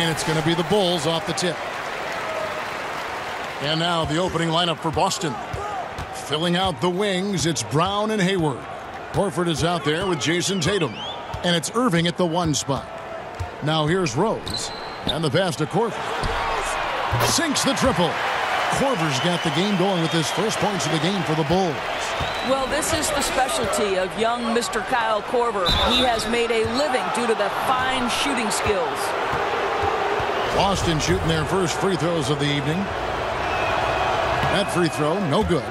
And it's going to be the Bulls off the tip. And now the opening lineup for Boston. Filling out the wings, it's Brown and Hayward. Horford is out there with Jason Tatum. And it's Irving at the 1 spot. Now here's Rose. And the pass to Korver. Sinks the triple. Korver's got the game going with his first points of the game for the Bulls. Well, this is the specialty of young Mr. Kyle Korver. He has made a living due to the fine shooting skills. Boston shooting their first free throws of the evening. That free throw, no good.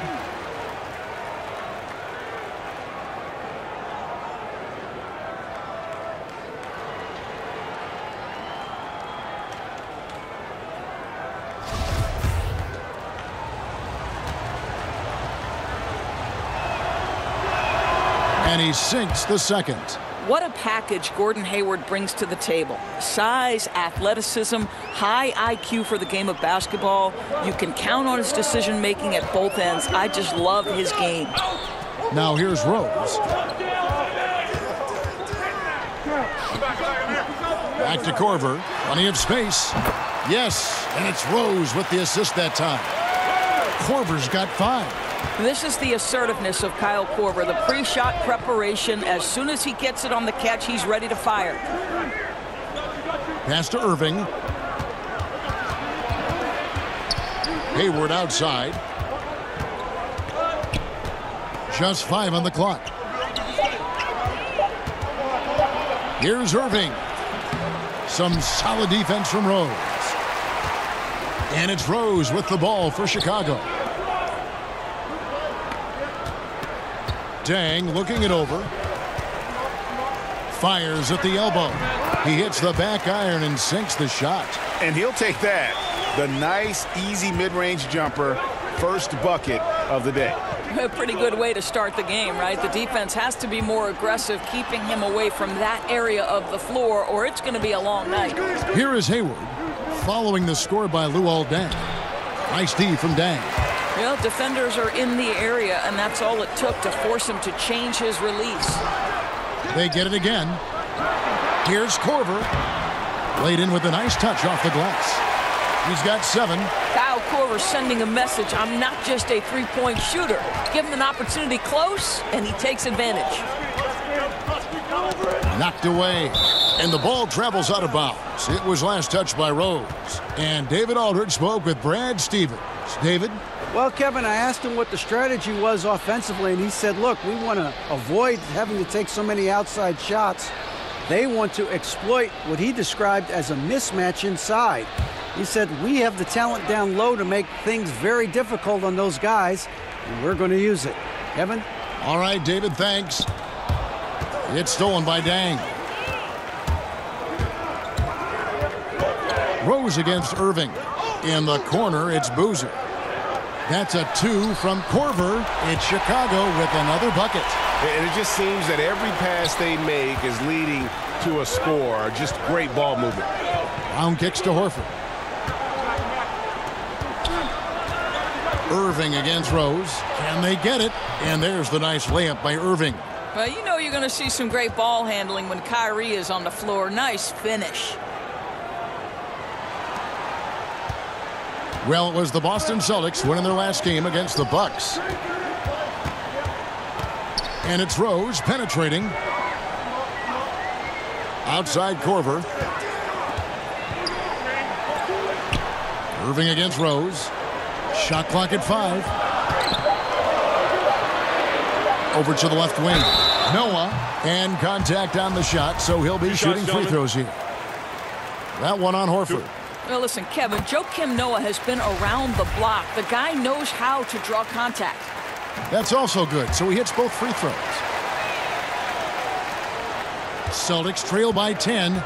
And he sinks the second. What a package Gordon Hayward brings to the table. Size, athleticism, high IQ for the game of basketball. You can count on his decision-making at both ends. I just love his game. Now here's Rose. Back to Korver. Plenty of space. Yes, and it's Rose with the assist that time. Korver's got 5. This is the assertiveness of Kyle Korver, the pre-shot preparation. As soon as he gets it on the catch, he's ready to fire. Pass to Irving. Hayward outside. Just 5 on the clock. Here's Irving. Some solid defense from Rose. And it's Rose with the ball for Chicago. Dang looking it over. Fires at the elbow. He hits the back iron and sinks the shot. And he'll take that. The nice, easy mid-range jumper. First bucket of the day. A pretty good way to start the game, right? The defense has to be more aggressive, keeping him away from that area of the floor, or it's going to be a long night. Here is Hayward, following the score by Luol Deng. Nice D from Deng. Well, defenders are in the area, and that's all it took to force him to change his release. They get it again. Here's Korver. Laid in with a nice touch off the glass. He's got 7. Kyle Korver sending a message, I'm not just a three-point shooter. Give him an opportunity close, and he takes advantage. Knocked away, and the ball travels out of bounds. It was last touched by Rose. And David Aldridge spoke with Brad Stevens. David? Well, Kevin, I asked him what the strategy was offensively, and he said, look, we want to avoid having to take so many outside shots. They want to exploit what he described as a mismatch inside. He said, we have the talent down low to make things very difficult on those guys, and we're going to use it. Kevin? All right, David, thanks. It's stolen by Deng. Rose against Irving. In the corner, it's Boozer. That's a 2 from Korver. It's Chicago with another bucket. And it just seems that every pass they make is leading to a score. Just great ball movement. Brown kicks to Horford. Irving against Rose. Can they get it? And there's the nice layup by Irving. Well, you know you're going to see some great ball handling when Kyrie is on the floor. Nice finish. Well, it was the Boston Celtics winning their last game against the Bucks. And it's Rose penetrating. Outside Korver. Irving against Rose. Shot clock at 5. Over to the left wing. Noah. And contact on the shot, so he'll be shooting free throws here. That one on Horford. Well, listen, Kevin, Joakim Noah has been around the block. The guy knows how to draw contact. That's also good, so he hits both free throws. Celtics trail by 10.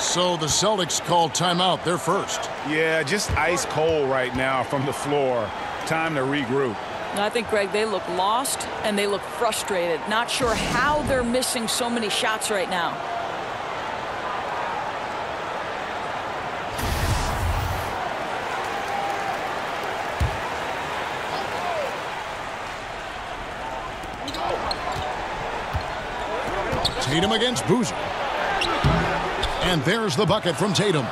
So the Celtics call timeout. They're first. Yeah, just ice cold right now from the floor. Time to regroup. I think, Greg, they look lost and they look frustrated. Not sure how they're missing so many shots right now. Tatum against Boozer. And there's the bucket from Tatum.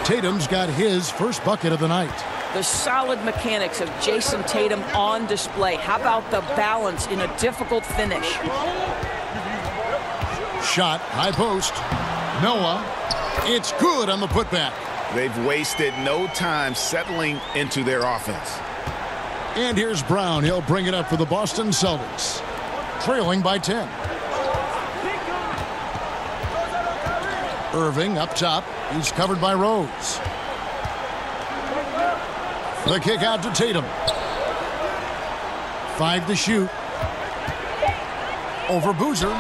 Tatum's got his first bucket of the night. The solid mechanics of Jason Tatum on display. How about the balance in a difficult finish? Shot, high post. Noah, it's good on the putback. They've wasted no time settling into their offense. And here's Brown. He'll bring it up for the Boston Celtics. Trailing by 10. Irving up top. He's covered by Rose. The kick out to Tatum. 5 to shoot. Over Boozer.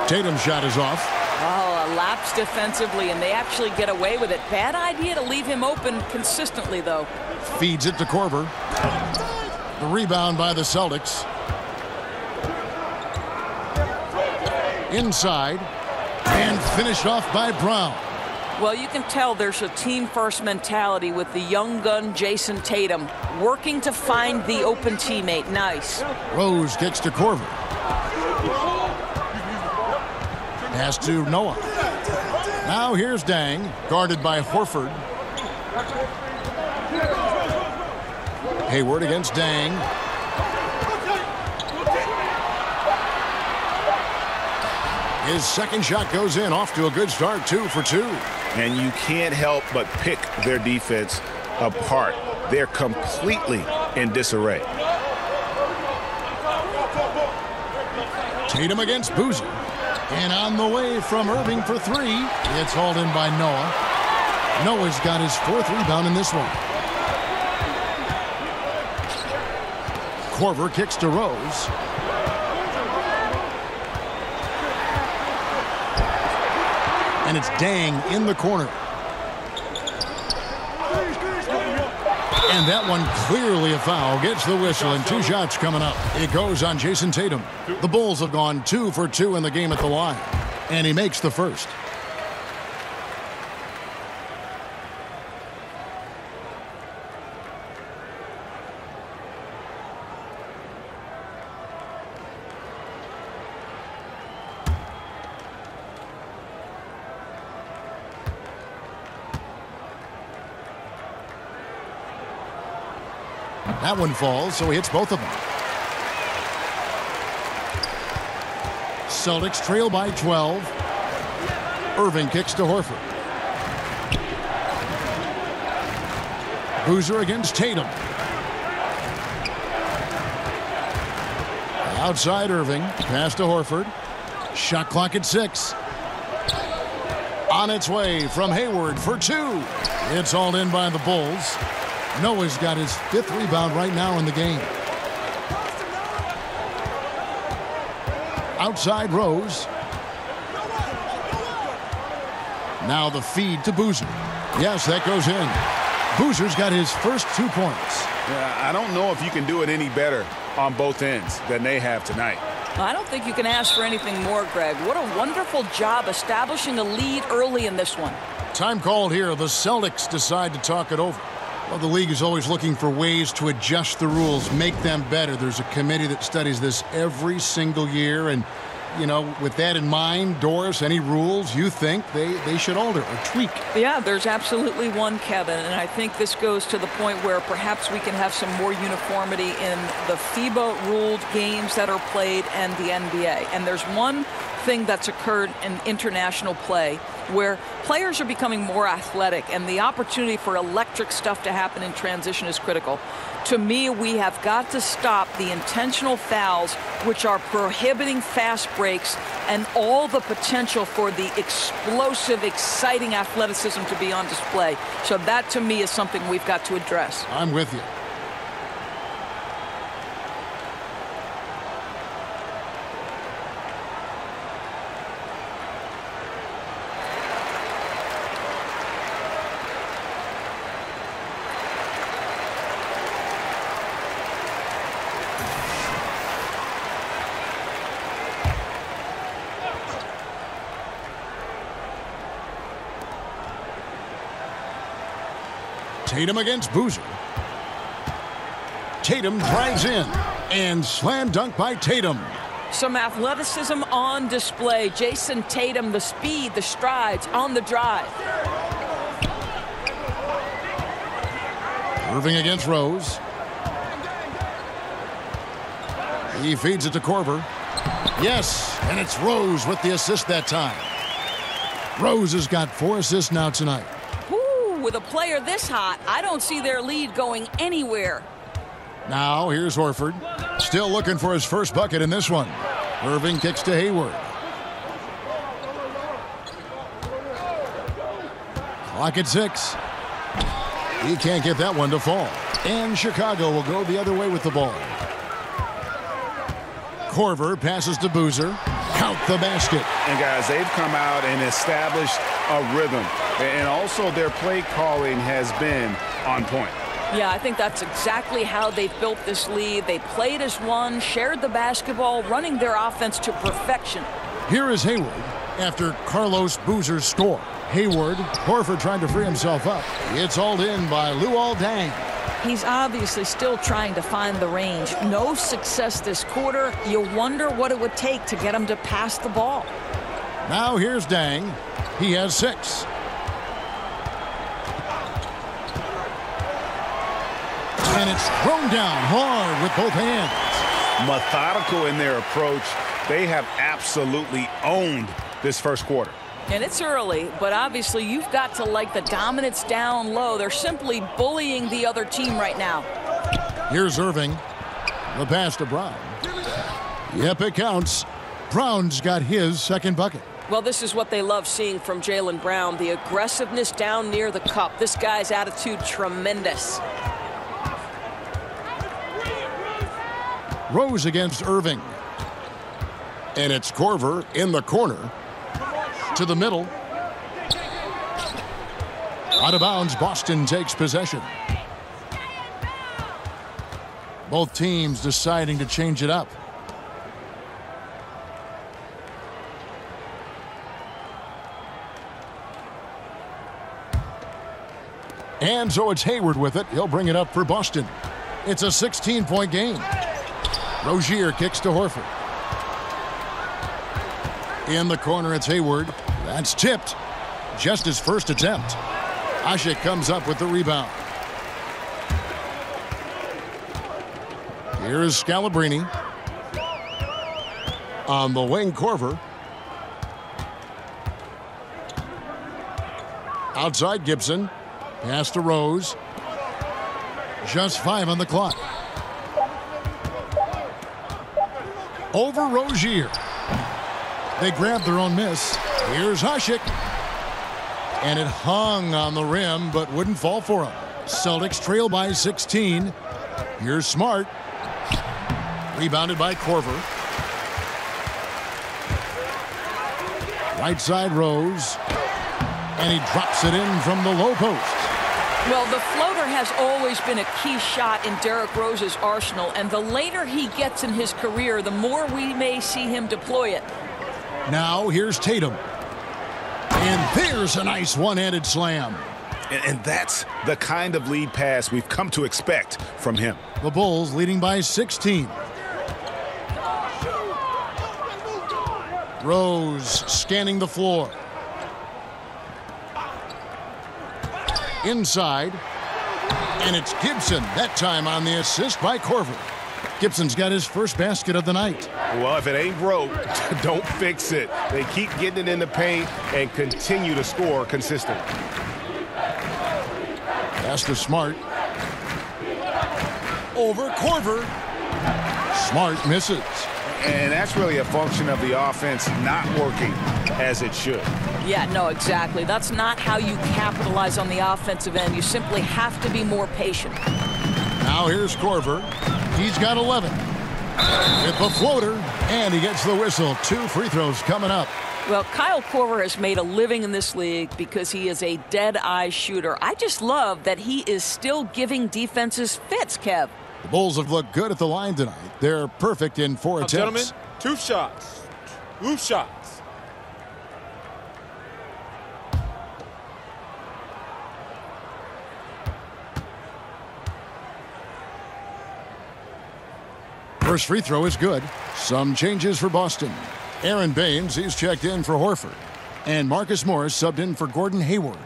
Tatum's shot is off. Oh, a lapse defensively, and they actually get away with it. Bad idea to leave him open consistently, though. Feeds it to Korver. The rebound by the Celtics. Inside. And finished off by Brown. Well, you can tell there's a team-first mentality with the young gun Jason Tatum working to find the open teammate. Nice. Rose gets to Korver. Pass to Noah. Now here's Dang, guarded by Horford. Hayward against Dang. His second shot goes in, off to a good start, 2 for 2. And you can't help but pick their defense apart. They're completely in disarray. Tatum against Boozer. And on the way from Irving for 3. It's hauled in by Noah. Noah's got his 4th rebound in this one. Korver kicks to Rose. And it's Dang in the corner. And that one clearly a foul. Gets the whistle, and 2 shots coming up. It goes on Jason Tatum. The Bulls have gone 2 for 2 in the game at the line. And he makes the first. That one falls, so he hits both of them. Celtics trail by 12. Irving kicks to Horford. Boozer against Tatum. Outside Irving. Pass to Horford. Shot clock at 6. On its way from Hayward for 2. It's hauled in by the Bulls. Noah's got his 5th rebound right now in the game. Outside Rose. Now the feed to Boozer. Yes, that goes in. Boozer's got his first 2 points. Yeah, I don't know if you can do it any better on both ends than they have tonight. I don't think you can ask for anything more, Greg. What a wonderful job establishing a lead early in this one. Time called here. The Celtics decide to talk it over. Well, the league is always looking for ways to adjust the rules, make them better. There's a committee that studies this every single year. And, you know, with that in mind, Doris, any rules you think they should alter or tweak? Yeah, there's absolutely one, Kevin. And I think this goes to the point where perhaps we can have some more uniformity in the FIBA-ruled games that are played and the NBA. And there's one thing that's occurred in international play where players are becoming more athletic, and the opportunity for electric stuff to happen in transition is critical. To me, we have got to stop the intentional fouls, which are prohibiting fast breaks and all the potential for the explosive, exciting athleticism to be on display. So that, to me, is something we've got to address. I'm with you. Tatum against Boozer. Tatum drives in and slam dunk by Tatum. Some athleticism on display. Jason Tatum, the speed, the strides on the drive. Irving against Rose. He feeds it to Korver. Yes, and it's Rose with the assist that time. Rose has got 4 assists now tonight. Ooh, with a player this hot, I don't see their lead going anywhere. Now here's Horford. Still looking for his first bucket in this one. Irving kicks to Hayward. Clock at 6. He can't get that one to fall. And Chicago will go the other way with the ball. Korver passes to Boozer. Count the basket. And guys, they've come out and established a rhythm. And also their play calling has been on point. Yeah, I think that's exactly how they've built this lead. They played as one, shared the basketball, running their offense to perfection. Here is Hayward after Carlos Boozer's score. Hayward, Horford trying to free himself up. It's hauled in by Luol Deng. He's obviously still trying to find the range. No success this quarter. You wonder what it would take to get him to pass the ball. Now here's Deng. He has 6. And it's thrown down hard with both hands. Methodical in their approach. They have absolutely owned this first quarter. And it's early, but obviously you've got to like the dominance down low. They're simply bullying the other team right now. Here's Irving. The pass to Brown. Yep, it counts. Brown's got his second bucket. Well, this is what they love seeing from Jaylen Brown. The aggressiveness down near the cup. This guy's attitude, tremendous. Rose against Irving. And it's Korver in the corner. To the middle. Out of bounds, Boston takes possession. Both teams deciding to change it up. And so it's Hayward with it. He'll bring it up for Boston. It's a 16-point game. Rozier kicks to Horford. In the corner, it's Hayward. That's tipped. Just his first attempt. Ashik comes up with the rebound. Here's Scalabrine. On the wing, Korver. Outside, Gibson. Pass to Rose. Just 5 on the clock. Over Rozier. They grabbed their own miss. Here's Ashik. And it hung on the rim, but wouldn't fall for him. Celtics trail by 16. Here's Smart. Rebounded by Korver. Right side, Rose. And he drops it in from the low post. Well, the floater has always been a key shot in Derrick Rose's arsenal, and the later he gets in his career, the more we may see him deploy it. Now here's Tatum. And there's a nice one-handed slam. And that's the kind of lead pass we've come to expect from him. The Bulls leading by 16. Rose scanning the floor. Inside. And it's Gibson, that time on the assist by Korver. Gibson's got his first basket of the night. Well, if it ain't broke, don't fix it. They keep getting it in the paint and continue to score consistently. Pass to Smart. Over Korver. Smart misses. And that's really a function of the offense not working as it should. Yeah, no, exactly. That's not how you capitalize on the offensive end. You simply have to be more patient. Now here's Korver. He's got 11. With the floater, and he gets the whistle. 2 free throws coming up. Well, Kyle Korver has made a living in this league because he is a dead-eye shooter. I just love that he is still giving defenses fits, Kev. The Bulls have looked good at the line tonight. They're perfect in 4 attempts. Gentlemen, 2 shots. 2 shots. First free throw is good. Some changes for Boston. Aaron Baines, he's checked in for Horford. And Marcus Morris subbed in for Gordon Hayward.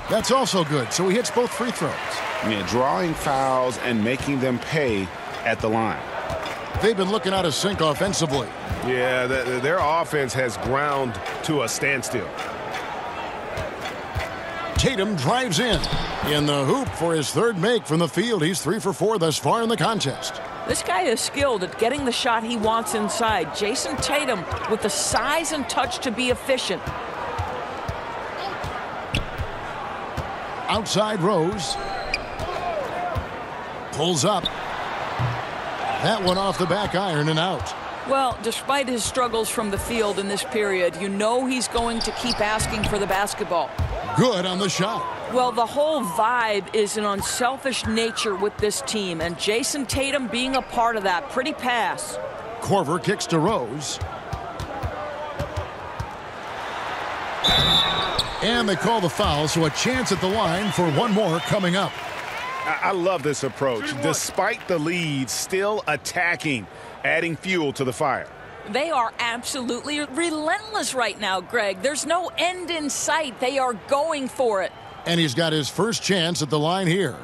That's also good, so he hits both free throws. Yeah, drawing fouls and making them pay at the line. They've been looking out of sync offensively. Yeah, their offense has ground to a standstill. Tatum drives in the hoop for his third make from the field. He's 3 for 4 thus far in the contest. This guy is skilled at getting the shot he wants inside. Jason Tatum with the size and touch to be efficient. Outside Rose. Pulls up. That one off the back iron and out. Well, despite his struggles from the field in this period, you know he's going to keep asking for the basketball. Good on the shot. Well, the whole vibe is an unselfish nature with this team, and Jason Tatum being a part of that. Pretty pass. Korver kicks to Rose. And they call the foul, so a chance at the line for one more coming up. I love this approach. Despite the lead, still attacking, adding fuel to the fire. They are absolutely relentless right now, Greg. There's no end in sight. They are going for it. And he's got his first chance at the line here.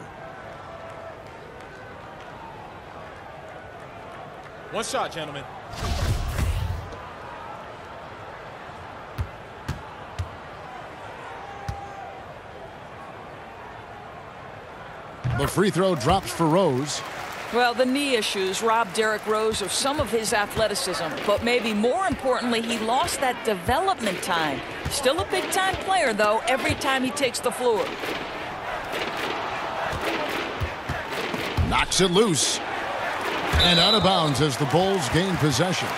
One shot, gentlemen. The free throw drops for Rose. Well, the knee issues robbed Derrick Rose of some of his athleticism, but maybe more importantly, he lost that development time. Still a big-time player, though, every time he takes the floor. Knocks it loose. And out of bounds as the Bulls gain possession.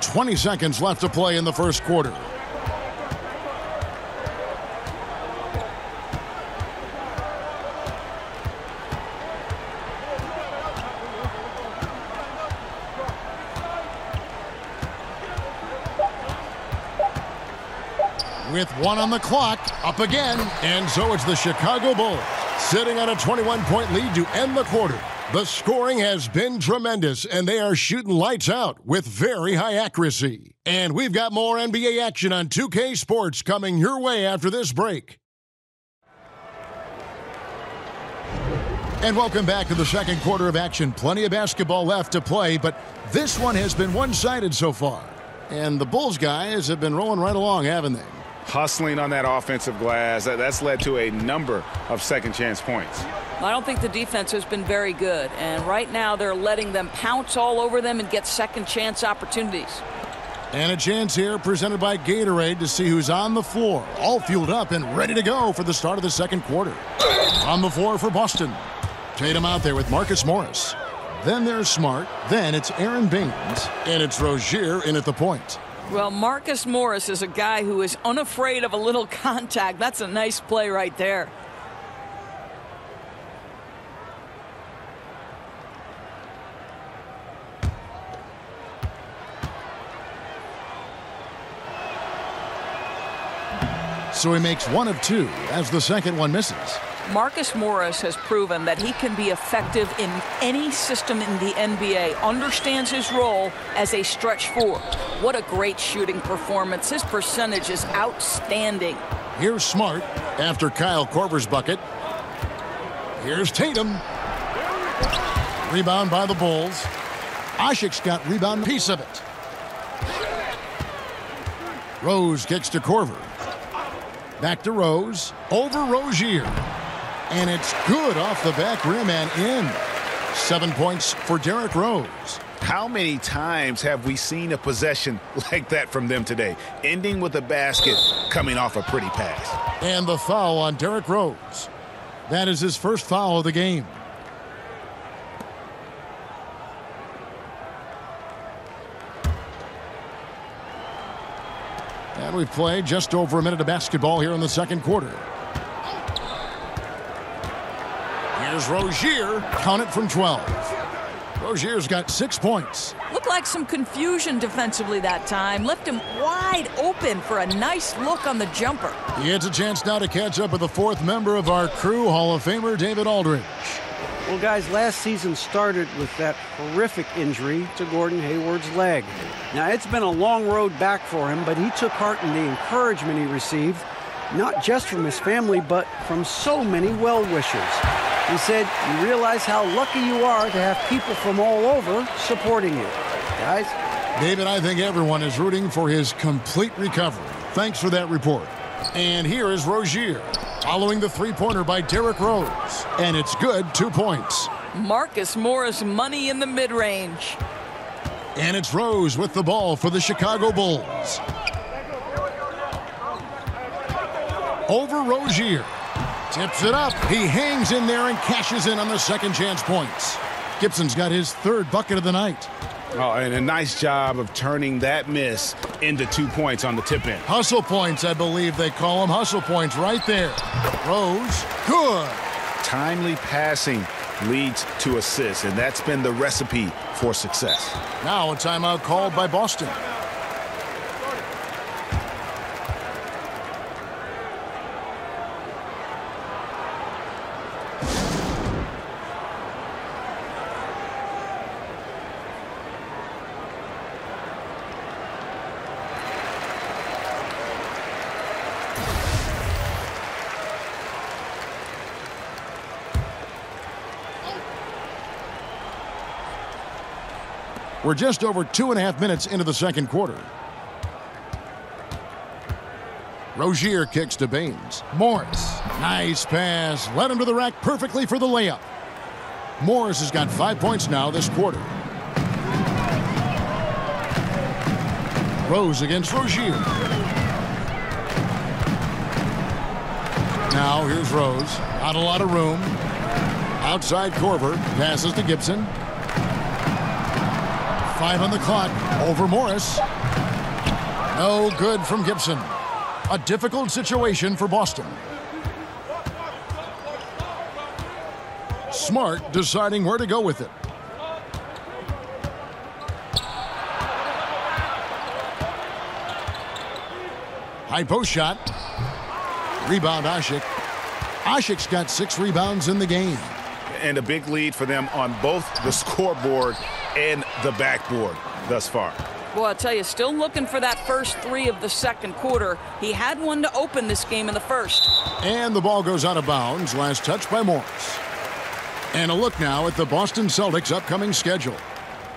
"20 seconds left to play in the first quarter. With 1 on the clock, up again, and so it's the Chicago Bulls sitting on a 21-point lead to end the quarter. The scoring has been tremendous, and they are shooting lights out with very high accuracy. And we've got more NBA action on 2K Sports coming your way after this break. And welcome back to the second quarter of action. Plenty of basketball left to play, but this one has been one-sided so far. And the Bulls guys have been rolling right along, haven't they? Hustling on that offensive glass. That's led to a number of second-chance points. I don't think the defense has been very good, and right now they're letting them pounce all over them and get second-chance opportunities. And a chance here presented by Gatorade to see who's on the floor, all fueled up and ready to go for the start of the second quarter. On the floor for Boston. Tatum out there with Marcus Morris. Then there's Smart. Then it's Aaron Baines. And it's Rozier in at the point. Well, Marcus Morris is a guy who is unafraid of a little contact. That's a nice play right there. So he makes 1 of 2 as the second one misses. Marcus Morris has proven that he can be effective in any system in the NBA, understands his role as a stretch 4. What a great shooting performance. His percentage is outstanding. Here's Smart after Kyle Korver's bucket. Here's Tatum. Rebound by the Bulls. Ashik's got rebound piece of it. Rose kicks to Korver. Back to Rose. Over Rozier. And it's good off the back rim and in. 7 points for Derrick Rose. How many times have we seen a possession like that from them today, ending with a basket coming off a pretty pass? And the foul on Derrick Rose. That is his first foul of the game. And we've played just over a minute of basketball here in the second quarter. Here's Rozier. Count it from 12. Rozier's got 6 points. Looked like some confusion defensively that time. Left him wide open for a nice look on the jumper. He gets a chance now to catch up with the fourth member of our crew, Hall of Famer David Aldridge. Well, guys, last season started with that horrific injury to Gordon Hayward's leg. Now, it's been a long road back for him, but he took heart in the encouragement he received, not just from his family, but from so many well-wishers. He said, you realize how lucky you are to have people from all over supporting you. Guys? David, I think everyone is rooting for his complete recovery. Thanks for that report. And here is Rozier, following the three-pointer by Derrick Rose. And it's good, 2 points. Marcus Morris money in the mid-range. And it's Rose with the ball for the Chicago Bulls. Over Rozier. Tips it up. He hangs in there and cashes in on the second chance points. Gibson's got his third bucket of the night. Oh, and a nice job of turning that miss into 2 points on the tip-in. Hustle points, I believe they call them. Hustle points right there. Rose, good. Timely passing leads to assists, and that's been the recipe for success. Now a timeout called by Boston. We're just over 2.5 minutes into the second quarter. Rozier kicks to Baines. Morris, nice pass. Led him to the rack perfectly for the layup. Morris has got 5 points now this quarter. Rose against Rozier. Now here's Rose. Not a lot of room. Outside Korver. Passes to Gibson. 5 on the clock. Over Morris. No good from Gibson. A difficult situation for Boston. Smart deciding where to go with it. High post shot. Rebound Asik. Asik's got 6 rebounds in the game. And a big lead for them on both the scoreboard and the backboard thus far. Well, I'll tell you, still looking for that first 3 of the second quarter. He had one to open this game in the first. And the ball goes out of bounds. Last touch by Morris. And a look now at the Boston Celtics' upcoming schedule.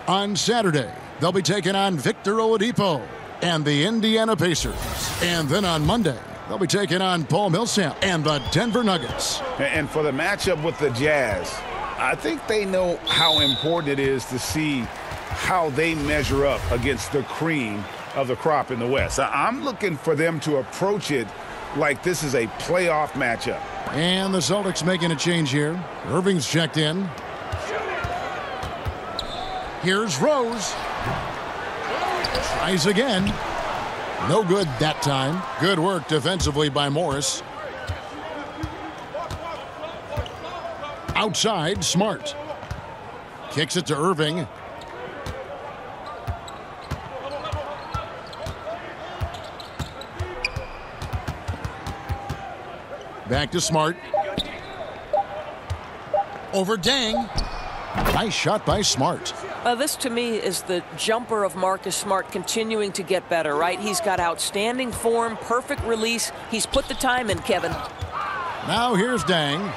On Saturday, they'll be taking on Victor Oladipo and the Indiana Pacers. And then on Monday, they'll be taking on Paul Millsap and the Denver Nuggets. And for the matchup with the Jazz, I think they know how important it is to see how they measure up against the cream of the crop in the West. I'm looking for them to approach it like this is a playoff matchup. And the Celtics making a change here. Irving's checked in. Here's Rose. Tries again. No good that time. Good work defensively by Morris. Outside, Smart. Kicks it to Irving. Back to Smart. Over Dang. Nice shot by Smart. This, to me, is the jumper of Marcus Smart continuing to get better, right? He's got outstanding form, perfect release. He's put the time in, Kevin. Now here's Dang.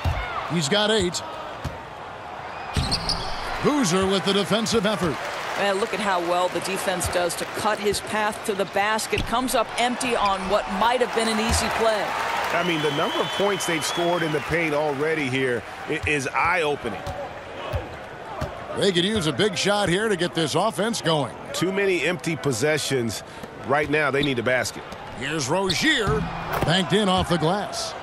He's got 8. Boozer with the defensive effort. Man, look at how well the defense does to cut his path to the basket. Comes up empty on what might have been an easy play. I mean, the number of points they've scored in the paint already here is eye-opening. They could use a big shot here to get this offense going. Too many empty possessions. Right now, they need a basket. Here's Rozier. Banked in off the glass.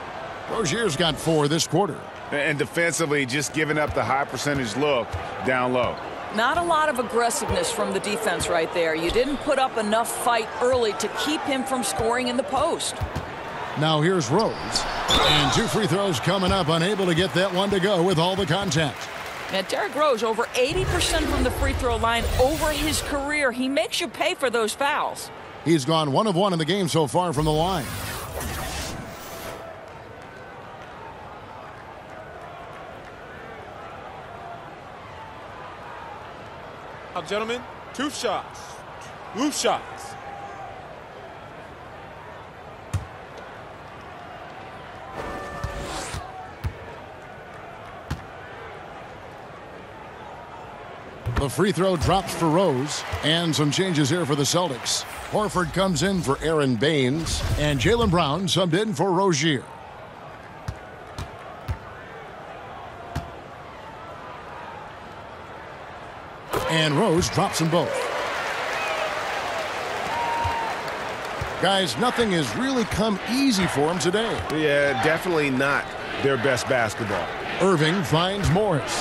Rozier's got 4 this quarter. And defensively, just giving up the high percentage look down low. Not a lot of aggressiveness from the defense right there. You didn't put up enough fight early to keep him from scoring in the post. Now here's Rose. And 2 free throws coming up, unable to get that one to go with all the contact. And Derrick Rose, over 80% from the free throw line over his career. He makes you pay for those fouls. He's gone 1 of 1 in the game so far from the line. Now, gentlemen, 2 shots. 2 shots. The free throw drops for Rose, and some changes here for the Celtics. Horford comes in for Aaron Baines, and Jaylen Brown subbed in for Rozier. And Rose drops them both. Guys, nothing has really come easy for him today. Yeah, definitely not their best basketball. Irving finds Morris.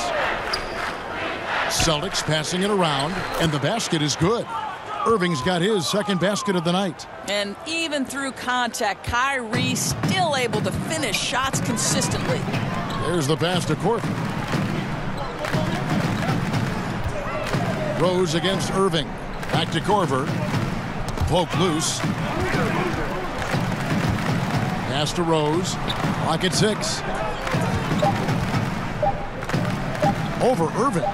Celtics passing it around, and the basket is good. Irving's got his second basket of the night. And even through contact, Kyrie still able to finish shots consistently. There's the pass to Korver. Rose against Irving. Back to Korver. Poke loose. Pass to Rose. Clock at 6. Over Irving.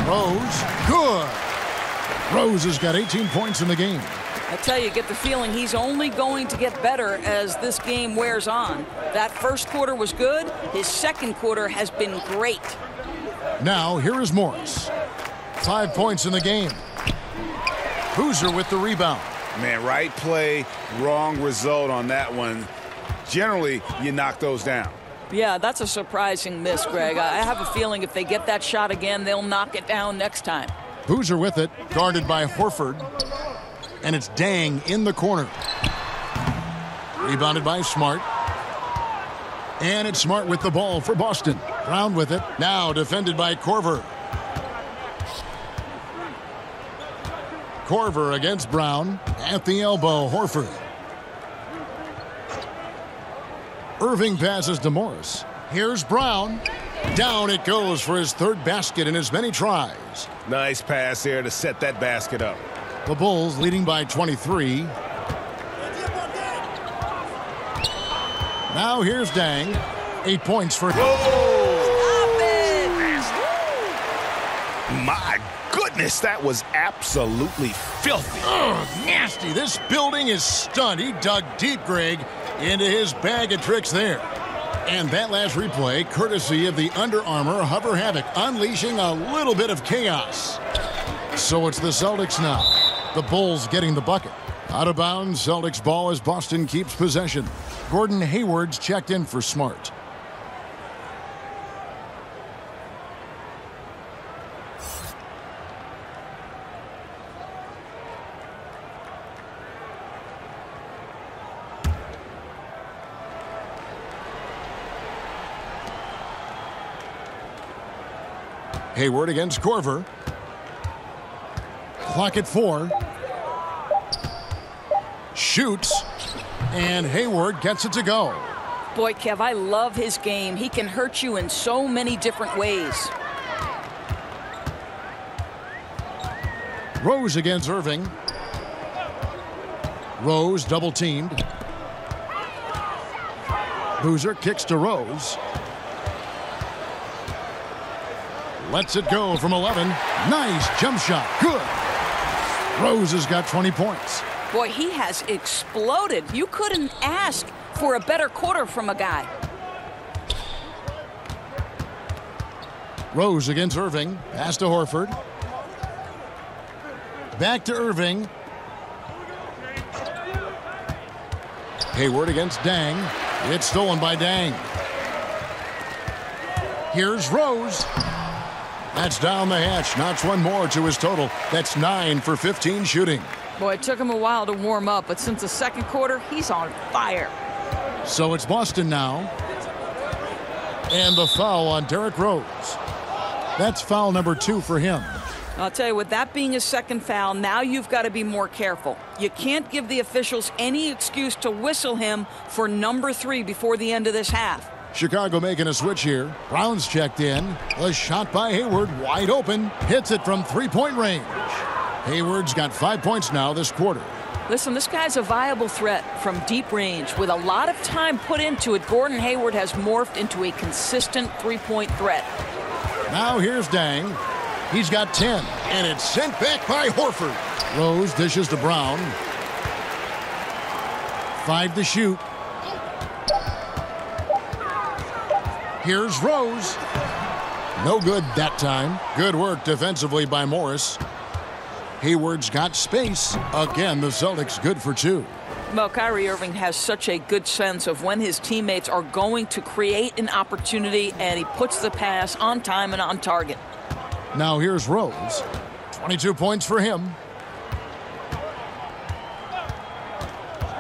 Rose. Good. Rose has got 18 points in the game. I tell you, get the feeling he's only going to get better as this game wears on. That first quarter was good. His second quarter has been great. Now, here is Morris. 5 points in the game. Boozer with the rebound. Man, right play, wrong result on that one. Generally, you knock those down. Yeah, that's a surprising miss, Greg. I have a feeling if they get that shot again, they'll knock it down next time. Boozer with it, guarded by Horford. And it's Dang in the corner. Rebounded by Smart. And it's Smart with the ball for Boston. Brown with it, now defended by Korver. Korver against Brown. At the elbow, Horford. Irving passes to Morris. Here's Brown. Down it goes for his third basket in as many tries. Nice pass there to set that basket up. The Bulls leading by 23. Now here's Dang. 8 points for... My goodness, that was absolutely filthy. Ugh, nasty. This building is stunned. He dug deep, Greg, into his bag of tricks there. And that last replay, courtesy of the Under Armour Hover Havoc, unleashing a little bit of chaos. So it's the Celtics now. The Bulls getting the bucket. Out of bounds, Celtics ball as Boston keeps possession. Gordon Hayward's checked in for Smart. Hayward against Korver. Clock at 4. Shoots. And Hayward gets it to go. Boy, Kev, I love his game. He can hurt you in so many different ways. Rose against Irving. Rose double teamed. Boozer kicks to Rose. Lets it go from 11. Nice jump shot. Good. Rose has got 20 points. Boy, he has exploded. You couldn't ask for a better quarter from a guy. Rose against Irving. Pass to Horford. Back to Irving. Hayward against Dang. It's stolen by Dang. Here's Rose. That's down the hatch. Knocks one more to his total. That's 9 for 15 shooting. Boy, it took him a while to warm up, but since the second quarter, he's on fire. So it's Boston now. And the foul on Derrick Rose. That's foul number 2 for him. I'll tell you, with that being his second foul, now you've got to be more careful. You can't give the officials any excuse to whistle him for number 3 before the end of this half. Chicago making a switch here. Brown's checked in. A shot by Hayward, wide open. Hits it from three-point range. Hayward's got 5 points now this quarter. Listen, this guy's a viable threat from deep range. With a lot of time put into it, Gordon Hayward has morphed into a consistent three-point threat. Now here's Dang. He's got 10, and it's sent back by Horford. Rose dishes to Brown. 5 to shoot. Here's Rose. No good that time. Good work defensively by Morris. Hayward's got space. Again, the Celtics good for 2. Well, Kyrie Irving has such a good sense of when his teammates are going to create an opportunity, and he puts the pass on time and on target. Now here's Rose. 22 points for him.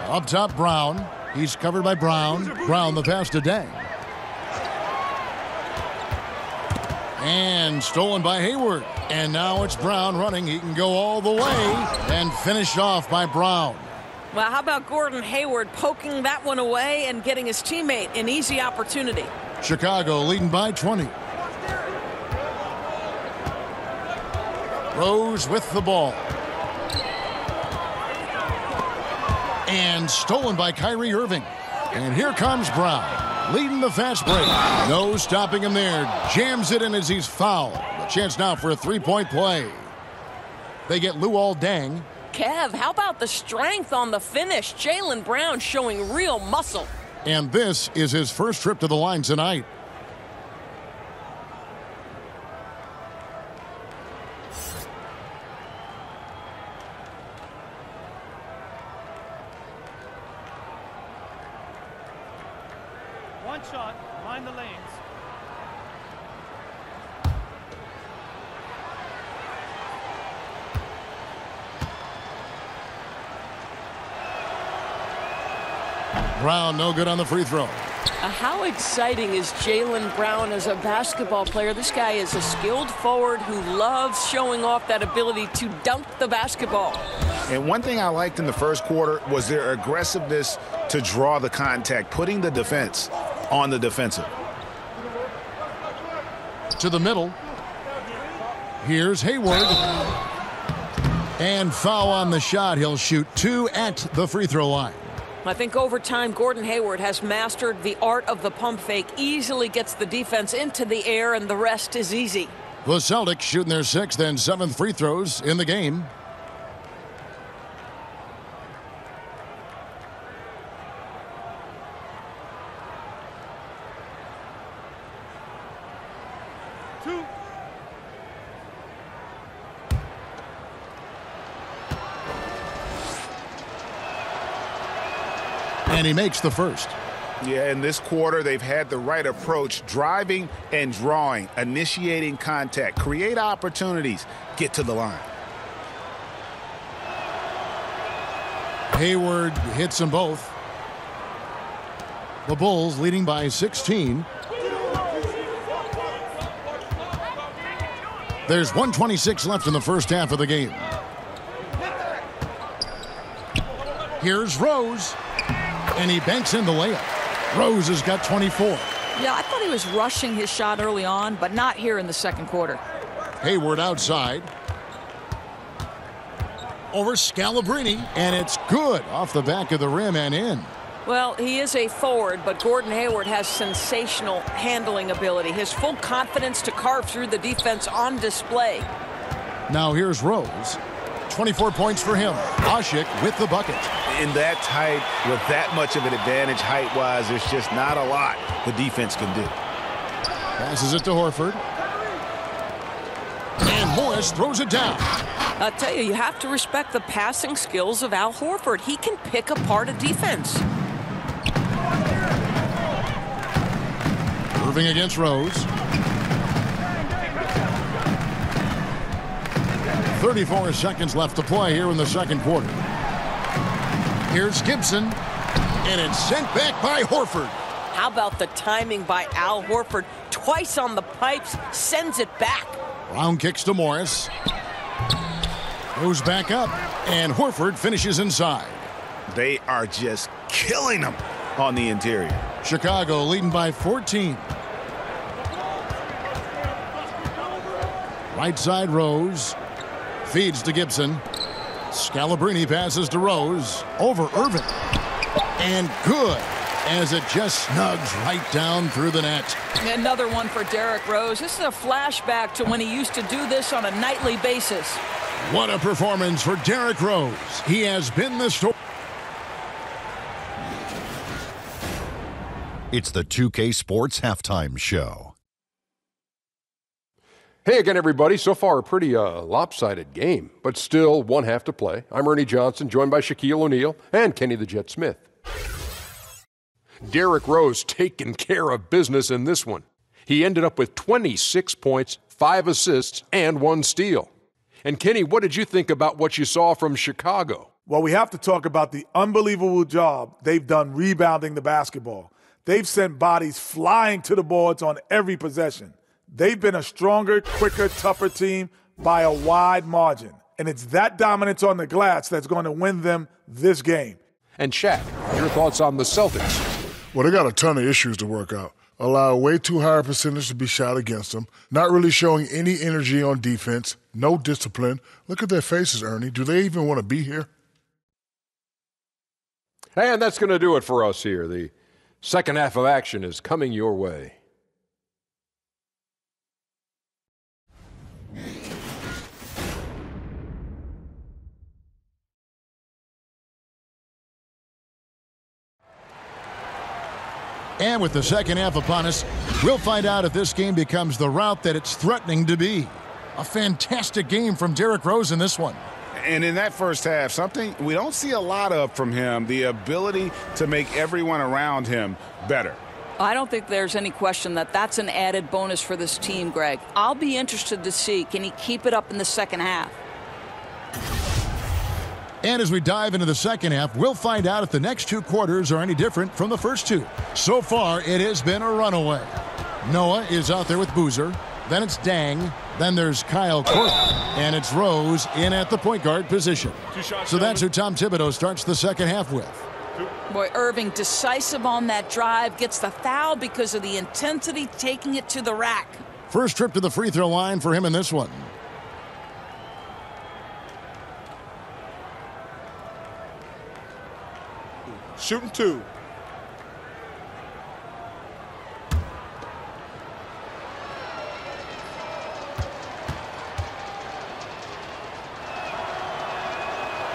Up top, Brown. He's covered by Brown. Brown the pass to Deng. And stolen by Hayward. And now it's Brown running. He can go all the way and finished off by Brown. Well, how about Gordon Hayward poking that one away and getting his teammate an easy opportunity? Chicago leading by 20. Rose with the ball. And stolen by Kyrie Irving. And here comes Brown, leading the fast break. No stopping him there. Jams it in as he's fouled. A chance now for a three-point play. They get Luol Deng. Kev, how about the strength on the finish? Jaylen Brown showing real muscle. And this is his first trip to the line tonight. One shot, mind the lanes. Brown no good on the free throw. How exciting is Jaylen Brown as a basketball player? This guy is a skilled forward who loves showing off that ability to dunk the basketball. And one thing I liked in the first quarter was their aggressiveness to draw the contact, putting the defense on the defensive. To the middle. Here's Hayward. And foul on the shot. He'll shoot 2 at the free throw line. I think over time, Gordon Hayward has mastered the art of the pump fake, easily gets the defense into the air, and the rest is easy. The Celtics shooting their 6th and 7th free throws in the game. And he makes the first. Yeah, in this quarter, they've had the right approach, driving and drawing, initiating contact, create opportunities, get to the line. Hayward hits them both. The Bulls leading by 16. There's 1:26 left in the first half of the game. Here's Rose. And he banks in the layup. Rose has got 24. Yeah, I thought he was rushing his shot early on, but not here in the second quarter. Hayward outside. Over Scalabrine, and it's good off the back of the rim and in. Well, he is a forward, but Gordon Hayward has sensational handling ability. His full confidence to carve through the defense on display. Now here's Rose. 24 points for him. Asik with the bucket. In that tight, with that much of an advantage height-wise, there's just not a lot the defense can do. Passes it to Horford. And Morris throws it down. I'll tell you, you have to respect the passing skills of Al Horford. He can pick apart a defense. Irving against Rose. 34 seconds left to play here in the second quarter. Here's Gibson, and it's sent back by Horford. How about the timing by Al Horford? Twice on the pipes, sends it back. Brown kicks to Morris. Goes back up, and Horford finishes inside. They are just killing them on the interior. Chicago leading by 14. Right side, Rose. Feeds to Gibson. Scalabrine passes to Rose. Over Irving. And good. as it just snugs right down through the net. Another one for Derrick Rose. This is a flashback to when he used to do this on a nightly basis. What a performance for Derrick Rose. He has been the story. It's the 2K Sports Halftime Show. Hey again, everybody. So far, a pretty lopsided game, but still one half to play. I'm Ernie Johnson, joined by Shaquille O'Neal and Kenny the Jet Smith. Derrick Rose taking care of business in this one. He ended up with 26 points, 5 assists, and 1 steal. And Kenny, what did you think about what you saw from Chicago? Well, we have to talk about the unbelievable job they've done rebounding the basketball. They've sent bodies flying to the boards on every possession. They've been a stronger, quicker, tougher team by a wide margin. And it's that dominance on the glass that's going to win them this game. And Shaq, your thoughts on the Celtics? Well, they got a ton of issues to work out. Allow way too high a percentage to be shot against them. Not really showing any energy on defense. No discipline. Look at their faces, Ernie. Do they even want to be here? And that's going to do it for us here. The second half of action is coming your way. And with the second half upon us, we'll find out if this game becomes the route that it's threatening to be. A fantastic game from Derrick Rose in this one. And in that first half, something we don't see a lot of from him, the ability to make everyone around him better. I don't think there's any question that that's an added bonus for this team, Greg. I'll be interested to see, can he keep it up in the second half? And as we dive into the second half, we'll find out if the next 2 quarters are any different from the first 2. So far, it has been a runaway. Noah is out there with Boozer. Then it's Dang. Then there's Kyle Korver. And it's Rose in at the point guard position. So that's who Tom Thibodeau starts the second half with. Boy, Irving decisive on that drive, gets the foul because of the intensity, taking it to the rack. First trip to the free throw line for him in this one. Shooting 2.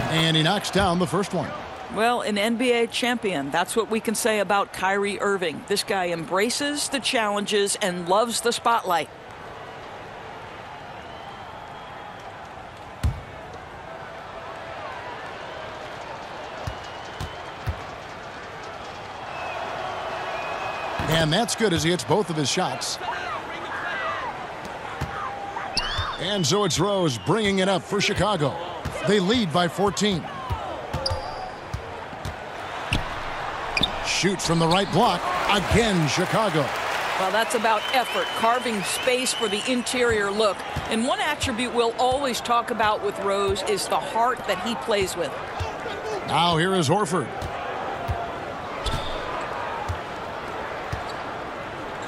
And he knocks down the first one. Well, an NBA champion. That's what we can say about Kyrie Irving. This guy embraces the challenges and loves the spotlight. And that's good as he hits both of his shots. And so it's Rose bringing it up for Chicago. They lead by 14. Shoots from the right block. Again, Chicago. Well, that's about effort, carving space for the interior look. And one attribute we'll always talk about with Rose is the heart that he plays with. Now here is Horford.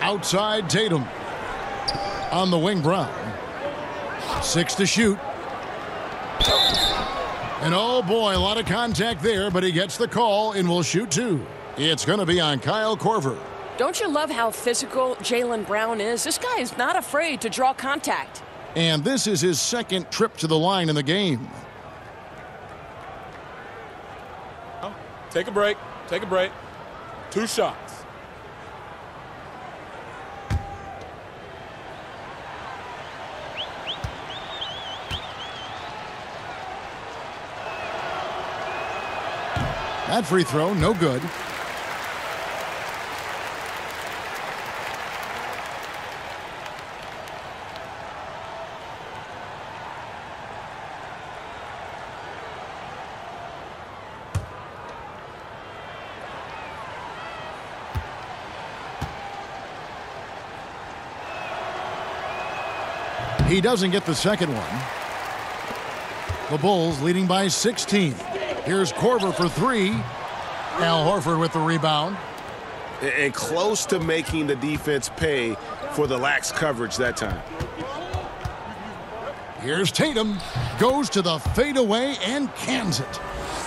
Outside Tatum. On the wing, Brown. 6 to shoot. And oh boy, a lot of contact there, but he gets the call and will shoot 2. It's going to be on Kyle Korver. Don't you love how physical Jaylen Brown is? This guy is not afraid to draw contact. And this is his second trip to the line in the game. Take a break. Take a break. 2 shots. That free throw, no good. He doesn't get the second one. The Bulls leading by 16. Here's Korver for 3. Al Horford with the rebound. And close to making the defense pay for the lax coverage that time. Here's Tatum. Goes to the fadeaway and cans it.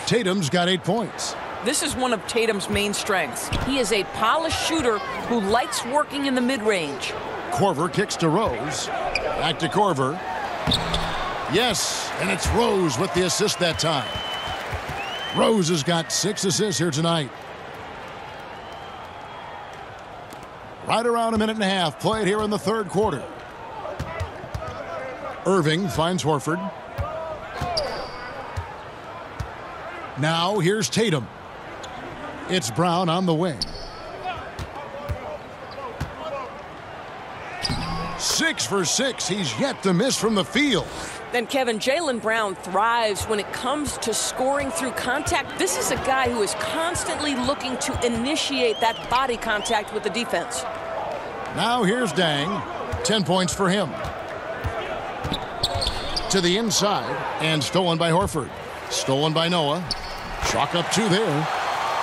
Tatum's got 8 points. This is one of Tatum's main strengths. He is a polished shooter who likes working in the mid-range. Korver kicks to Rose. Back to Korver. Yes, and it's Rose with the assist that time. Rose has got 6 assists here tonight. Right around a minute and a half played here in the third quarter. Irving finds Horford. Now here's Tatum. It's Brown on the wing. 6 for 6. He's yet to miss from the field. Then Kevin, Jaylen Brown thrives when it comes to scoring through contact. This is a guy who is constantly looking to initiate that body contact with the defense. Now here's Dang. 10 points for him. To the inside and stolen by Horford. Stolen by Noah. Chalk up 2 there.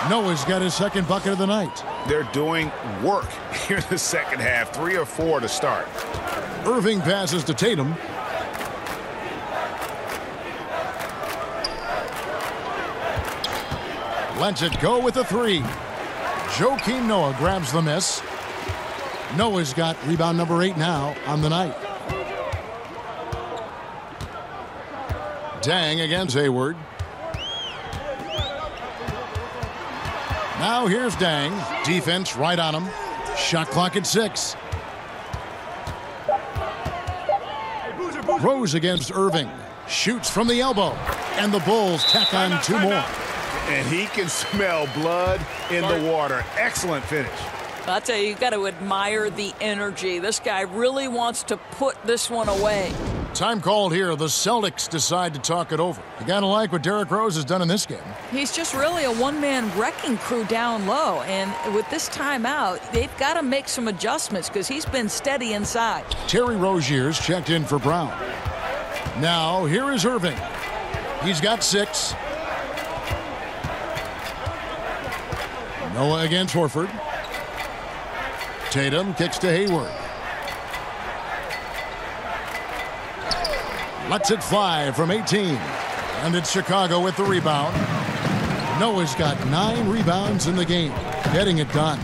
Noah's got his second bucket of the night. They're doing work here in the second half. 3 or 4 to start. Irving passes to Tatum. Lets it go with a 3. Joakim Noah grabs the miss. Noah's got rebound number 8 now on the night. Dang against Hayward. Now here's Dang. Defense right on him. Shot clock at 6. Rose against Irving. Shoots from the elbow. And the Bulls tack on 2 more. And he can smell blood in the water. Excellent finish. I'll tell you, got to admire the energy. This guy really wants to put this one away. Time called here. The Celtics decide to talk it over. You got to like what Derrick Rose has done in this game. He's just really a one-man wrecking crew down low. And with this timeout, they've got to make some adjustments because he's been steady inside. Terry Rozier's checked in for Brown. Now, here is Irving. He's got 6. Noah against Horford. Tatum kicks to Hayward. Lets it fly from 18. And it's Chicago with the rebound. Noah's got 9 rebounds in the game. Getting it done.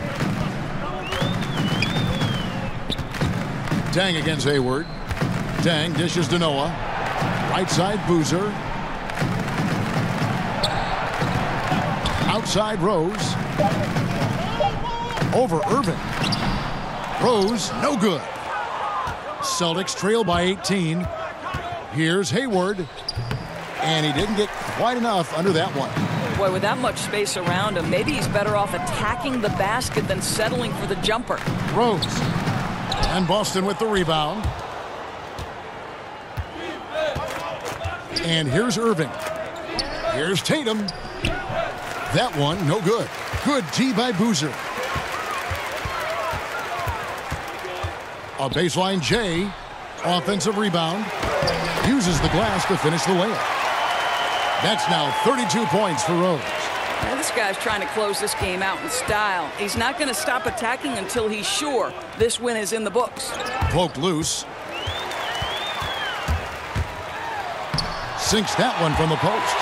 Dang against Hayward. Dang dishes to Noah. Right side Boozer. Outside Rose. Over Irving. Rose, no good. Celtics trail by 18. Here's Hayward. And he didn't get quite enough under that one. Boy, with that much space around him, maybe he's better off attacking the basket than settling for the jumper. Rose. And Boston with the rebound. And here's Irving. Here's Tatum. That one, no good. Good D by Boozer. A baseline J. Offensive rebound. Uses the glass to finish the layup. That's now 32 points for Rose. Now, this guy's trying to close this game out in style. He's not going to stop attacking until he's sure this win is in the books. Poked loose. Sinks that one from the post.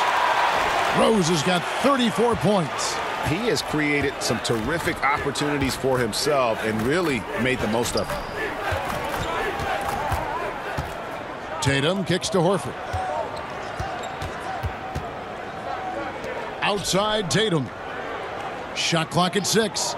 Rose has got 34 points. He has created some terrific opportunities for himself and really made the most of them. Tatum kicks to Horford. Outside Tatum. Shot clock at 6.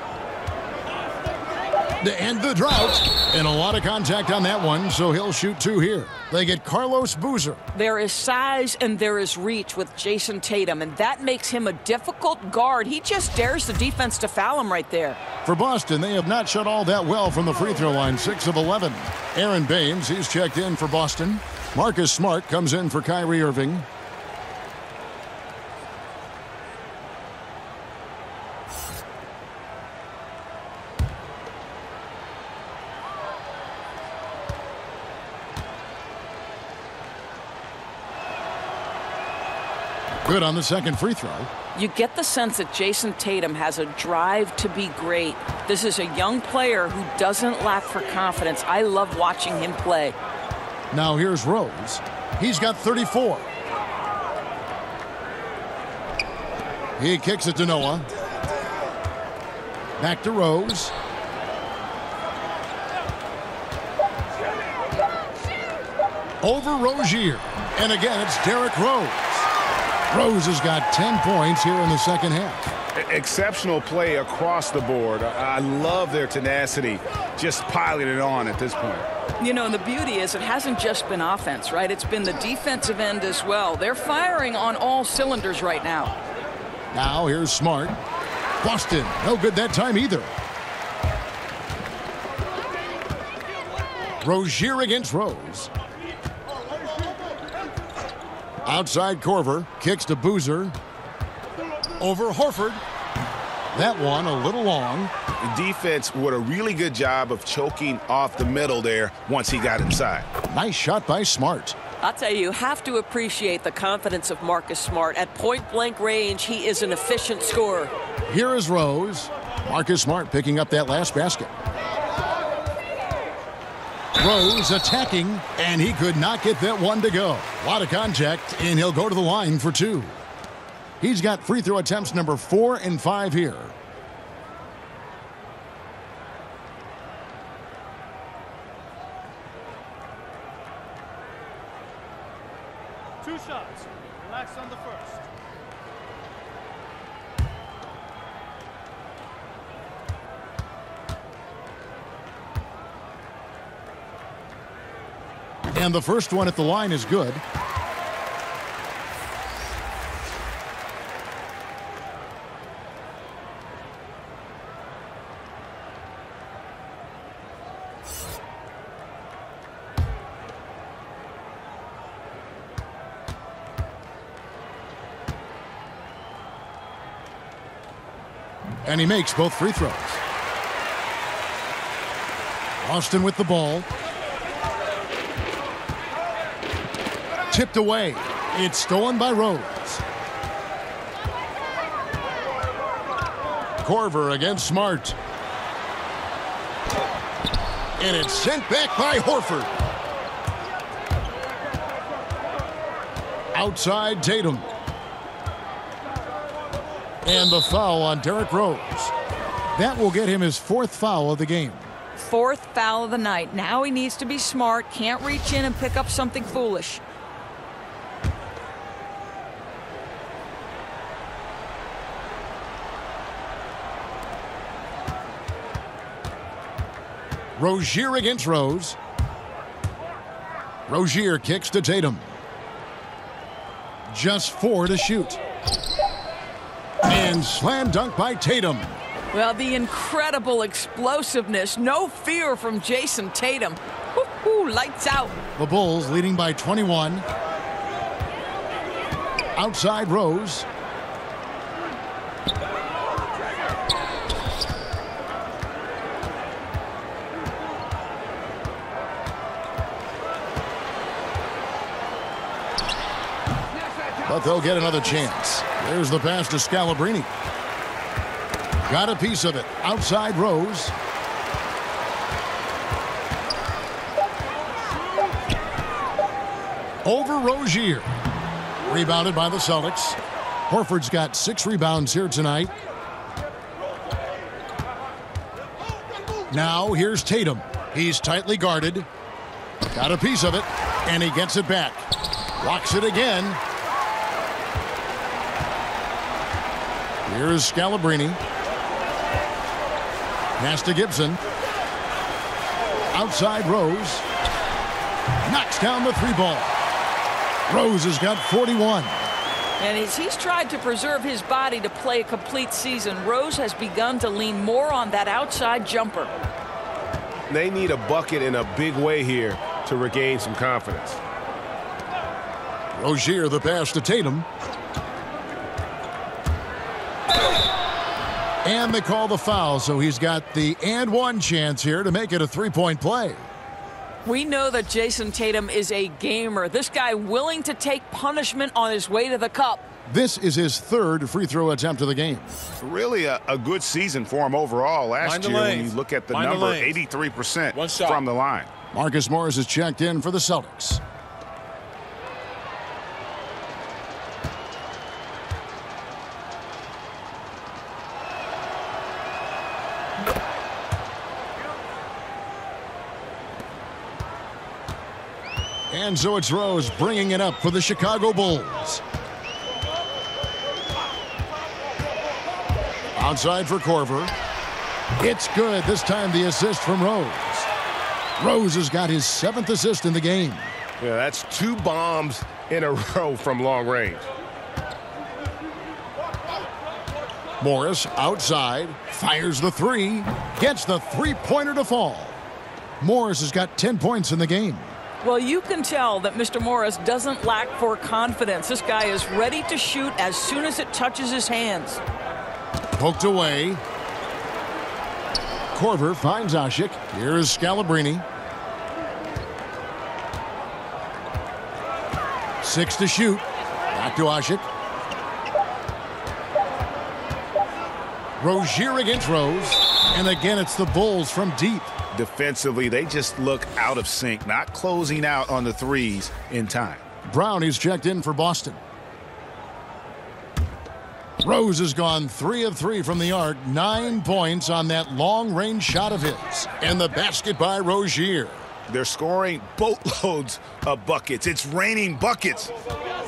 To end the drought. And a lot of contact on that one, so he'll shoot 2 here. They get Carlos Boozer. There is size and there is reach with Jason Tatum, and that makes him a difficult guard. He just dares the defense to foul him right there. For Boston, they have not shot all that well from the free throw line, 6 of 11. Aaron Baines, he's checked in for Boston. Marcus Smart comes in for Kyrie Irving. Good on the second free throw. You get the sense that Jason Tatum has a drive to be great. This is a young player who doesn't lack for confidence. I love watching him play. Now here's Rose. He's got 34. He kicks it to Noah. Back to Rose. Over Rozier. And again, it's Derrick Rose. Rose has got 10 points here in the second half. Exceptional play across the board. I love their tenacity, just piling it on at this point. You know, and the beauty is it hasn't just been offense, right? It's been the defensive end as well. They're firing on all cylinders right now. Now here's Smart. Boston, no good that time either. Rozier against Rose. Outside Korver, kicks to Boozer. Over Horford. That one a little long. The defense did a really good job of choking off the middle there once he got inside. Nice shot by Smart. I'll tell you, you have to appreciate the confidence of Marcus Smart. At point-blank range, he is an efficient scorer. Here is Rose. Marcus Smart picking up that last basket. Rose attacking, and he could not get that one to go. A lot of contact, and he'll go to the line for two. He's got free throw attempts number 4 and 5 here. Two shots. Relax on the first. And the first one at the line is good. And he makes both free throws. Austin with the ball. Tipped away. It's stolen by Rose. Korver against Smart. And it's sent back by Horford. Outside Tatum. And the foul on Derrick Rose. That will get him his 4th foul of the game. 4th foul of the night. Now he needs to be smart. Can't reach in and pick up something foolish. Rozier against Rose. Rozier kicks to Tatum. Just 4 to shoot. And slam dunk by Tatum. Well, the incredible explosiveness. No fear from Jason Tatum. Woo-hoo, lights out. The Bulls leading by 21. Outside Rose. But they'll get another chance. There's the pass to Scalabrine. Got a piece of it. Outside Rose. Over Rozier. Rebounded by the Celtics. Horford's got 6 rebounds here tonight. Now here's Tatum. He's tightly guarded. Got a piece of it. And he gets it back. Blocks it again. Here's Scalabrine. Pass to Gibson. Outside Rose. Knocks down the 3-ball. Rose has got 41. And as he's tried to preserve his body to play a complete season, Rose has begun to lean more on that outside jumper. They need a bucket in a big way here to regain some confidence. Rozier the pass to Tatum. And they call the foul, so he's got the and one chance here to make it a 3-point play. We know that Jason Tatum is a gamer. This guy willing to take punishment on his way to the cup. This is his 3rd free throw attempt of the game. Really a good season for him overall last year when you look at the number, 83% from the line. Marcus Morris is checked in for the Celtics. And so it's Rose bringing it up for the Chicago Bulls. Outside for Korver. It's good. This time the assist from Rose. Rose has got his 7th assist in the game. Yeah, that's 2 bombs in a row from long range. Morris outside, fires the 3, gets the 3-pointer to fall. Morris has got 10 points in the game. Well, you can tell that Mr. Morris doesn't lack for confidence. This guy is ready to shoot as soon as it touches his hands. Poked away. Korver finds Asik. Here is Scalabrine. 6 to shoot. Back to Asik. Rozier against Rose. And again, it's the Bulls from deep. Defensively, they just look out of sync, not closing out on the threes in time. Brown is checked in for Boston. Rose has gone 3 of 3 from the arc, 9 points on that long-range shot of his. And the basket by Rozier. They're scoring boatloads of buckets. It's raining buckets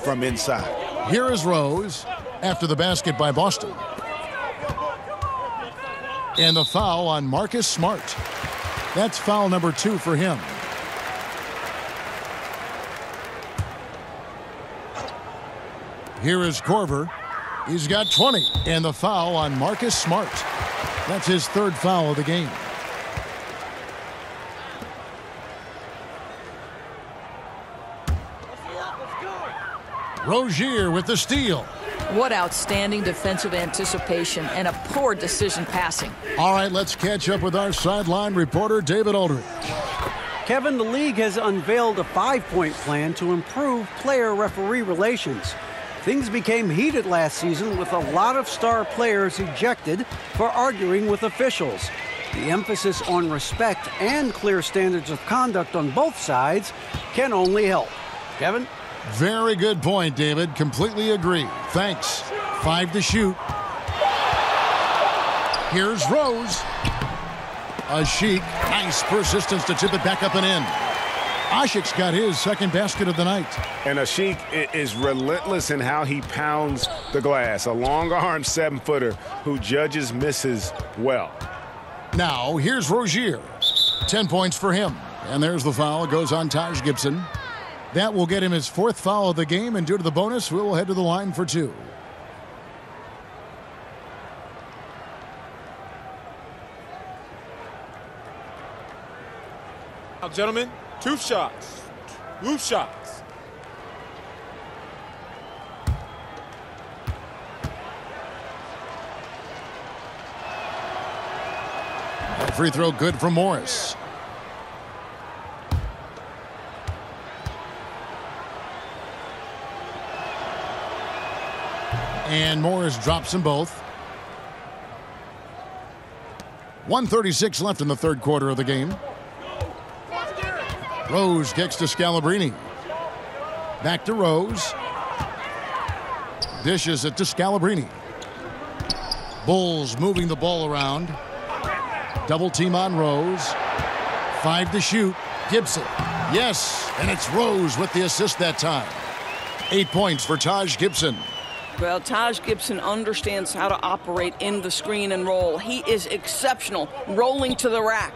from inside. Here is Rose after the basket by Boston. And the foul on Marcus Smart. That's foul number 2 for him. Here is Korver. He's got 20. And the foul on Marcus Smart. That's his 3rd foul of the game. Rozier with the steal. What outstanding defensive anticipation and a poor decision passing. All right, let's catch up with our sideline reporter, David Aldridge. Kevin, the league has unveiled a 5-point plan to improve player-referee relations. Things became heated last season with a lot of star players ejected for arguing with officials. The emphasis on respect and clear standards of conduct on both sides can only help. Kevin? Very good point, David. Completely agree. Thanks. 5 to shoot. Here's Rose. Asik. Nice persistence to tip it back up and in. Asik's got his 2nd basket of the night. And Asik is relentless in how he pounds the glass. A long-armed 7-footer who judges misses well. Now, here's Rozier. 10 points for him. And there's the foul. It goes on Taj Gibson. That will get him his 4th foul of the game, and due to the bonus, we will head to the line for 2. Now, gentlemen, 2 shots. 2 shots. Free throw good from Morris. And Morris drops them both. 1:36 left in the 3rd quarter of the game. Rose kicks to Scalabrine. Back to Rose. Dishes it to Scalabrine. Bulls moving the ball around. Double team on Rose. 5 to shoot. Gibson. Yes, and it's Rose with the assist that time. 8 points for Taj Gibson. Well, Taj Gibson understands how to operate in the screen and roll. He is exceptional, rolling to the rack.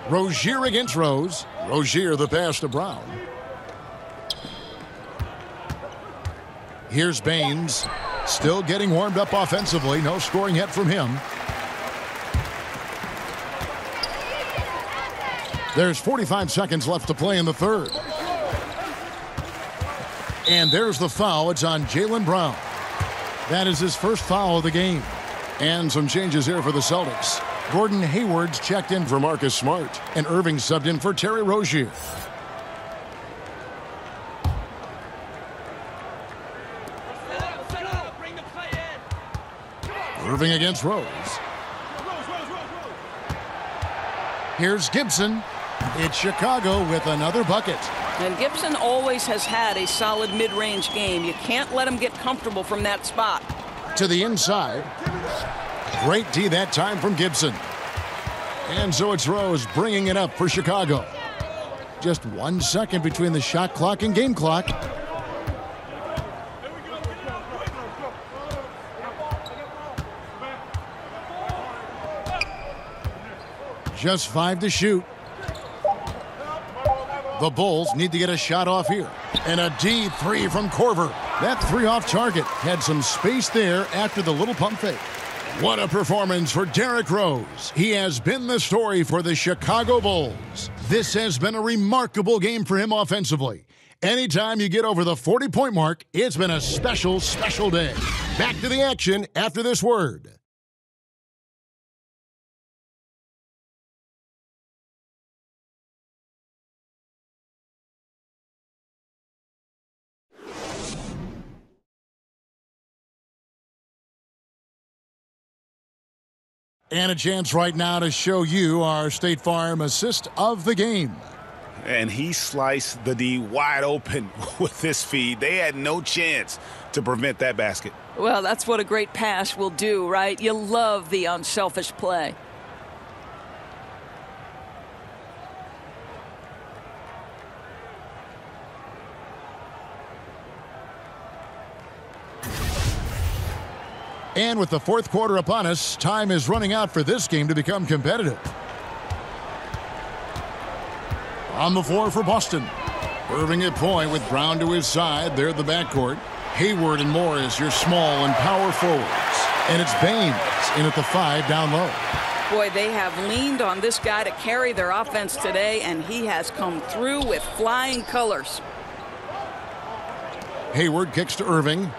Rozier against Rose. Rozier the pass to Brown. Here's Baines. Still getting warmed up offensively. No scoring yet from him. There's 45 seconds left to play in the 3rd. And there's the foul. It's on Jaylen Brown. That is his 1st foul of the game. And some changes here for the Celtics. Gordon Hayward's checked in for Marcus Smart. And Irving subbed in for Terry Rozier. Irving against Rose. Here's Gibson. It's Chicago with another bucket. And Gibson always has had a solid mid-range game. You can't let him get comfortable from that spot. To the inside. Great D that time from Gibson. And so it's Rose bringing it up for Chicago. Just 1 second between the shot clock and game clock. Just 5 to shoot. The Bulls need to get a shot off here. And a deep three from Korver. That three off target had some space there after the little pump fake. What a performance for Derrick Rose. He has been the story for the Chicago Bulls. This has been a remarkable game for him offensively. Anytime you get over the 40-point mark, it's been a special, special day. Back to the action after this word. And a chance right now to show you our State Farm assist of the game. And he sliced the D wide open with this feed. They had no chance to prevent that basket. Well, that's what a great pass will do, right? You love the unselfish play. And with the fourth quarter upon us, time is running out for this game to become competitive. On the floor for Boston. Irving at point with Brown to his side. They're the backcourt. Hayward and Morris, your small and power forwards. And it's Baines in at the 5 down low. Boy, they have leaned on this guy to carry their offense today, and he has come through with flying colors. Hayward kicks to Irving.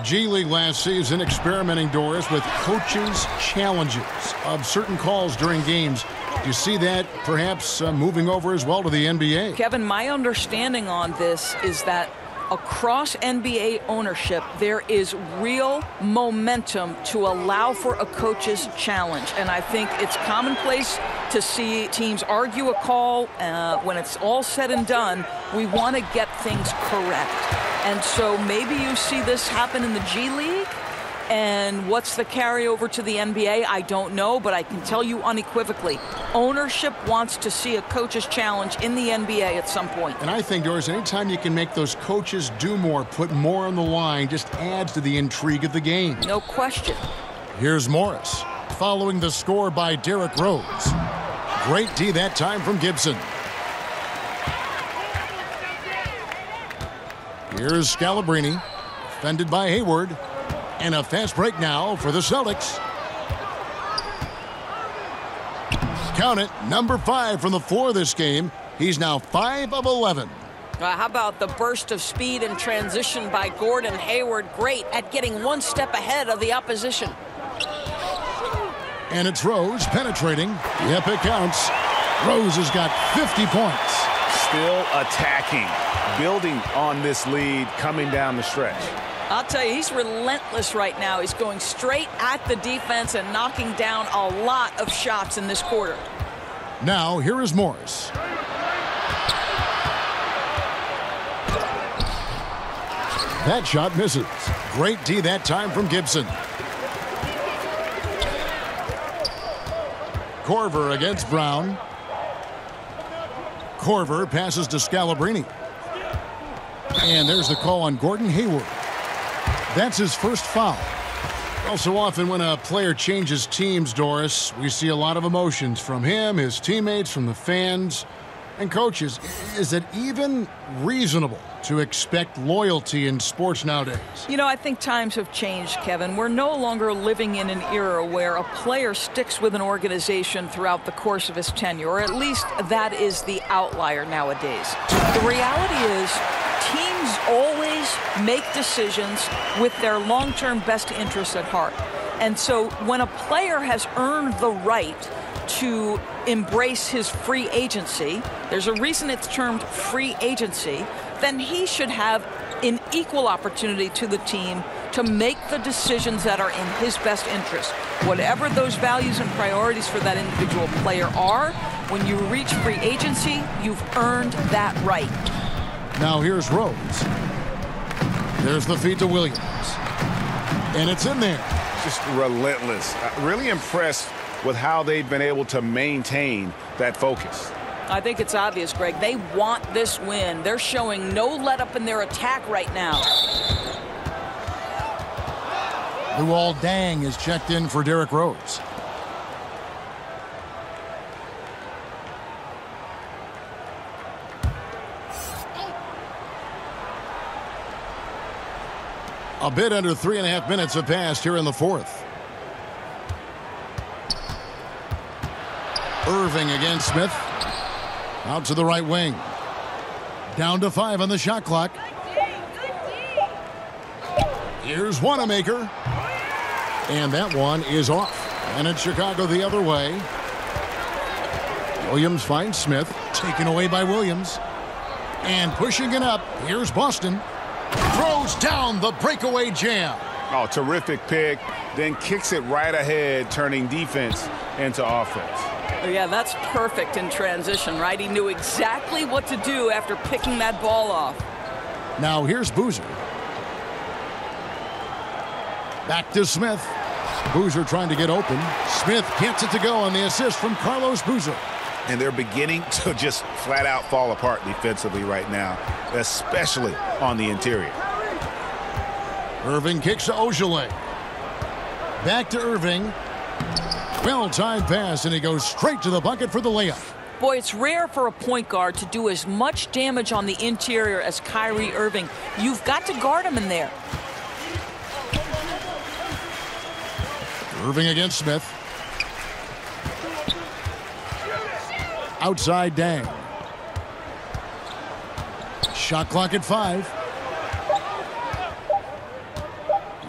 G League last season experimenting, Doris, with coaches' challenges of certain calls during games. Do you see that perhaps moving over as well to the NBA? Kevin, my understanding on this is that across NBA ownership, there is real momentum to allow for a coach's challenge. And I think it's commonplace to see teams argue a call. When it's all said and done, we want to get things correct. And so maybe you see this happen in the G League. And what's the carryover to the NBA? I don't know, but I can tell you unequivocally, ownership wants to see a coach's challenge in the NBA at some point. And I think, Doris, anytime you can make those coaches do more, put more on the line, just adds to the intrigue of the game. No question. Here's Morris, following the score by Derrick Rose. Great D that time from Gibson. Here's Scalabrine, defended by Hayward. And a fast break now for the Celtics. Count it, number 5 from the floor this game. He's now 5 of 11. How about the burst of speed and transition by Gordon Hayward? Great at getting one step ahead of the opposition. And it's Rose penetrating. Yep, it counts. Rose has got 50 points. Still attacking, building on this lead coming down the stretch. I'll tell you, he's relentless right now. He's going straight at the defense and knocking down a lot of shots in this quarter. Now, here is Morris. That shot misses. Great D that time from Gibson. Korver against Brown. Korver passes to Scalabrine. And there's the call on Gordon Hayward. That's his first foul. Well, so often when a player changes teams, Doris, we see a lot of emotions from him, his teammates, from the fans, and coaches. Is it even reasonable to expect loyalty in sports nowadays? You know, I think times have changed, Kevin. We're no longer living in an era where a player sticks with an organization throughout the course of his tenure, or at least that is the outlier nowadays. The reality is, teams always make decisions with their long-term best interests at heart. And so when a player has earned the right to embrace his free agency, there's a reason it's termed free agency, then he should have an equal opportunity to the team to make the decisions that are in his best interest. Whatever those values and priorities for that individual player are, when you reach free agency, you've earned that right. Now here's Rose. There's the feed to Williams. And it's in there. just relentless. Really impressed with how they've been able to maintain that focus. I think it's obvious, Greg. They want this win. They're showing no let-up in their attack right now. Luol Deng is checked in for Derrick Rose. A bit under 3.5 minutes have passed here in the fourth. Irving against Smith. Out to the right wing. Down to 5 on the shot clock. Here's Wanamaker. And that one is off. And it's Chicago the other way. Williams finds Smith. Taken away by Williams. And pushing it up. Here's Boston. Throws down the breakaway jam. Oh, terrific pick. Then kicks it right ahead, turning defense into offense. Yeah, that's perfect in transition, right? He knew exactly what to do after picking that ball off. Now here's Boozer. Back to Smith. Boozer trying to get open. Smith gets it to go on the assist from Carlos Boozer. And they're beginning to just flat out fall apart defensively right now, especially on the interior. Irving kicks to Ojale. Back to Irving. Well-timed pass, and he goes straight to the bucket for the layup. Boy, it's rare for a point guard to do as much damage on the interior as Kyrie Irving. You've got to guard him in there. Irving against Smith. Outside Deng. Shot clock at 5.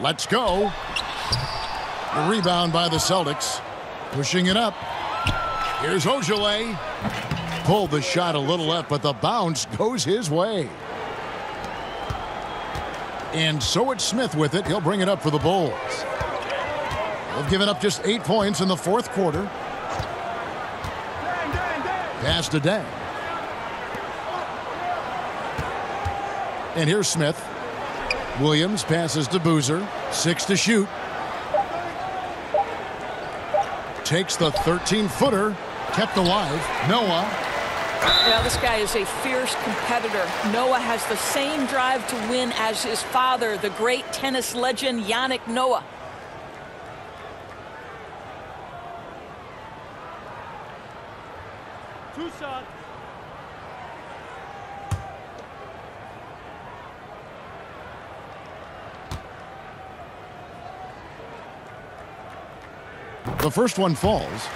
Let's go. The rebound by the Celtics. Pushing it up. Here's Ojale. Pulled the shot a little left, but the bounce goes his way. And so it's Smith with it. He'll bring it up for the Bulls. They've given up just 8 points in the fourth quarter. Pass to Deng. And here's Smith. Williams passes to Boozer. 6 to shoot. Takes the 13-footer. Kept alive. Noah. Now, this guy is a fierce competitor. Noah has the same drive to win as his father, the great tennis legend Yannick Noah. Two shots. The first one falls.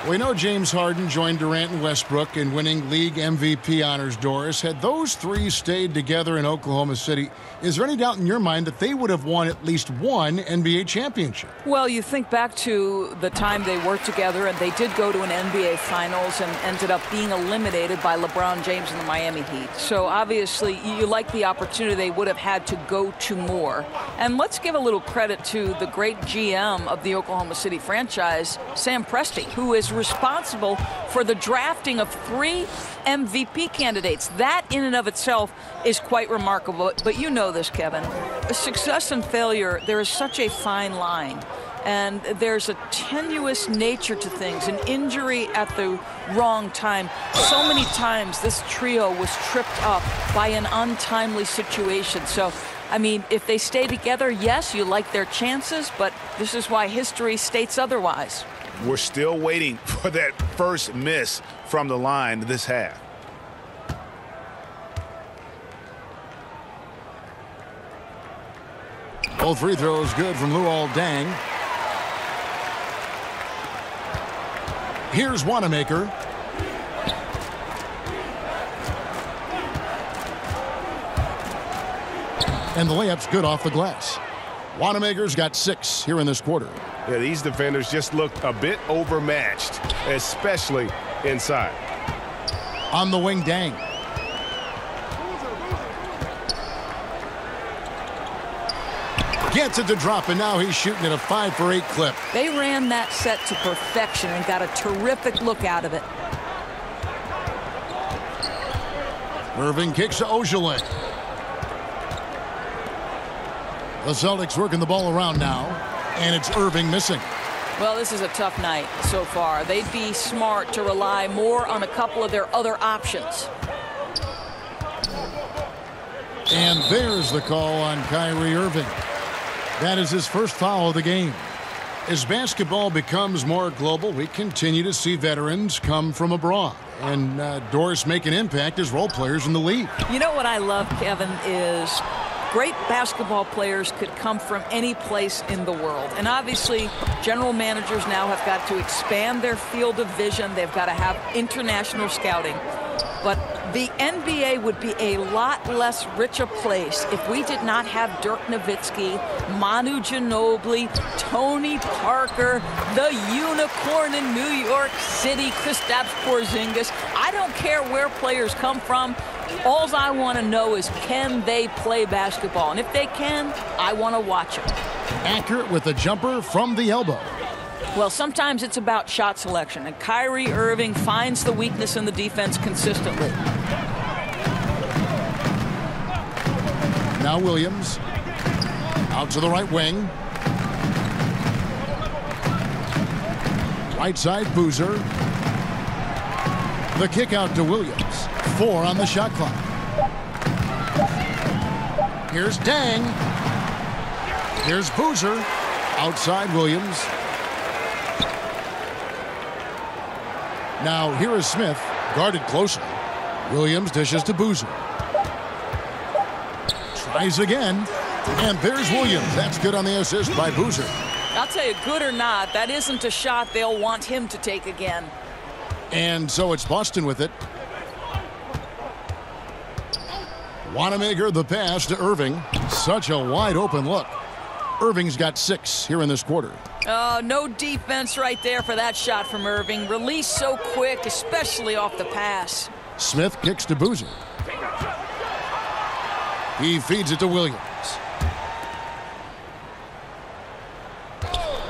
We know James Harden joined Durant and Westbrook in winning league MVP honors, Doris. Had those three stayed together in Oklahoma City, is there any doubt in your mind that they would have won at least one NBA championship? Well, you think back to the time they worked together, and they did go to an NBA Finals and ended up being eliminated by LeBron James and the Miami Heat. So obviously, you like the opportunity they would have had to go to more. And let's give a little credit to the great GM of the Oklahoma City franchise, Sam Presti, who is responsible for the drafting of 3 MVP candidates. That in and of itself is quite remarkable. But you know this, Kevin. Success and failure, there is such a fine line. And there's a tenuous nature to things, an injury at the wrong time. So many times this trio was tripped up by an untimely situation. So, I mean, if they stay together, yes, you like their chances, but this is why history states otherwise. We're still waiting for that first miss from the line this half. Both free throws good from Luol Deng. Here's Wanamaker. And the layup's good off the glass. Wanamaker's got 6 here in this quarter. Yeah, these defenders just looked a bit overmatched, especially inside. On the wing, Deng. Gets it to drop, and now he's shooting at a 5-for-8 clip. They ran that set to perfection and got a terrific look out of it. Irving kicks to Ojale. The Celtics working the ball around now. And it's Irving missing. Well, this is a tough night so far. They'd be smart to rely more on a couple of their other options. And there's the call on Kyrie Irving. That is his first foul of the game. As basketball becomes more global, we continue to see veterans come from abroad and DROSE make an impact as role players in the league. You know what I love, Kevin, is great basketball players could come from any place in the world. And obviously, general managers now have got to expand their field of vision. They've got to have international scouting. But the NBA would be a lot less rich a place if we did not have Dirk Nowitzki, Manu Ginobili, Tony Parker, the unicorn in New York City, Kristaps Porzingis. I don't care where players come from. All I want to know is, can they play basketball? And if they can, I want to watch them. Accurate with the jumper from the elbow. Well, sometimes it's about shot selection, and Kyrie Irving finds the weakness in the defense consistently. Now Williams. Out to the right wing. Right side, Boozer. The kick out to Williams. 4 on the shot clock. Here's Dang. Here's Boozer. Outside Williams. Now here is Smith, guarded closely. Williams dishes to Boozer. Tries again. And there's Williams. That's good on the assist by Boozer. I'll tell you, good or not, that isn't a shot they'll want him to take again. And so it's Boston with it. Wanamaker the pass to Irving. Such a wide open look. Irving's got 6 here in this quarter. Oh, no defense right there for that shot from Irving. Released so quick, especially off the pass. Smith kicks to Boozer. He feeds it to Williams.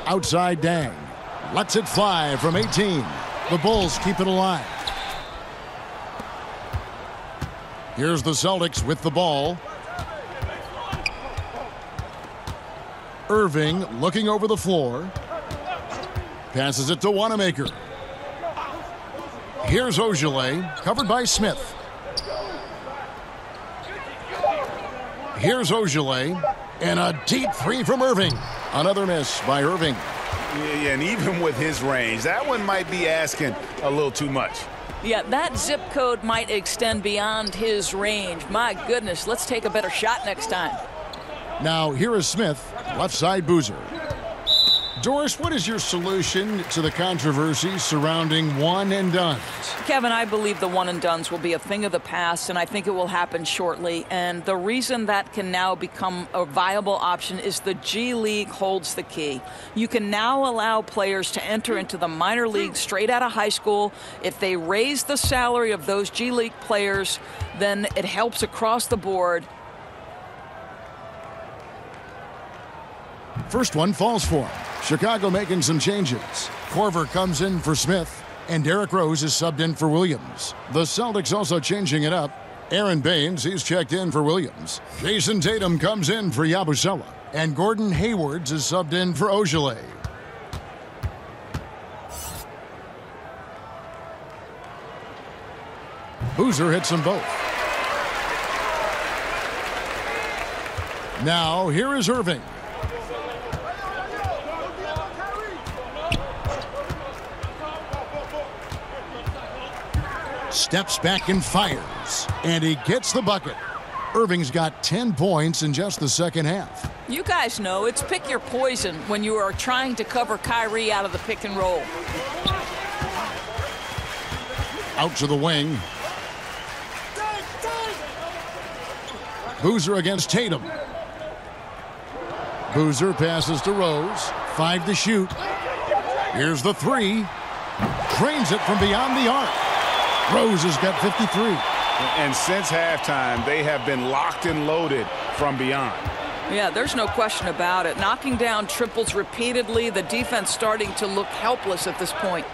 Outside Dang. Lets it fly from 18. The Bulls keep it alive. Here's the Celtics with the ball. Irving looking over the floor. Passes it to Wanamaker. Here's Ogilvy, covered by Smith. Here's Ogilvy, and a deep 3 from Irving. Another miss by Irving. Yeah, and even with his range, that one might be asking a little too much. Yeah, that zip code might extend beyond his range. My goodness, let's take a better shot next time. Now, here is Smith, left side Boozer. Doris, what is your solution to the controversy surrounding one and dones? Kevin, I believe the one and dones will be a thing of the past, and I think it will happen shortly. And the reason that can now become a viable option is the G League holds the key. You can now allow players to enter into the minor league straight out of high school. If they raise the salary of those G League players, then it helps across the board. First one falls for him. Chicago making some changes. Korver comes in for Smith, and Derrick Rose is subbed in for Williams. The Celtics also changing it up. Aaron Baines, he's checked in for Williams. Jason Tatum comes in for Yabusele, and Gordon Hayward is subbed in for Ogilvy. Boozer hits them both. Now here is Irving. Steps back and fires, and he gets the bucket. Irving's got 10 points in just the second half. You guys know it's pick your poison when you are trying to cover Kyrie out of the pick and roll. Out to the wing. Boozer against Tatum. Boozer passes to Rose. 5 to shoot. Here's the 3. Drains it from beyond the arc. Rose has got 53. And since halftime, they have been locked and loaded from beyond. Yeah, there's no question about it. Knocking down triples repeatedly, the defense starting to look helpless at this point.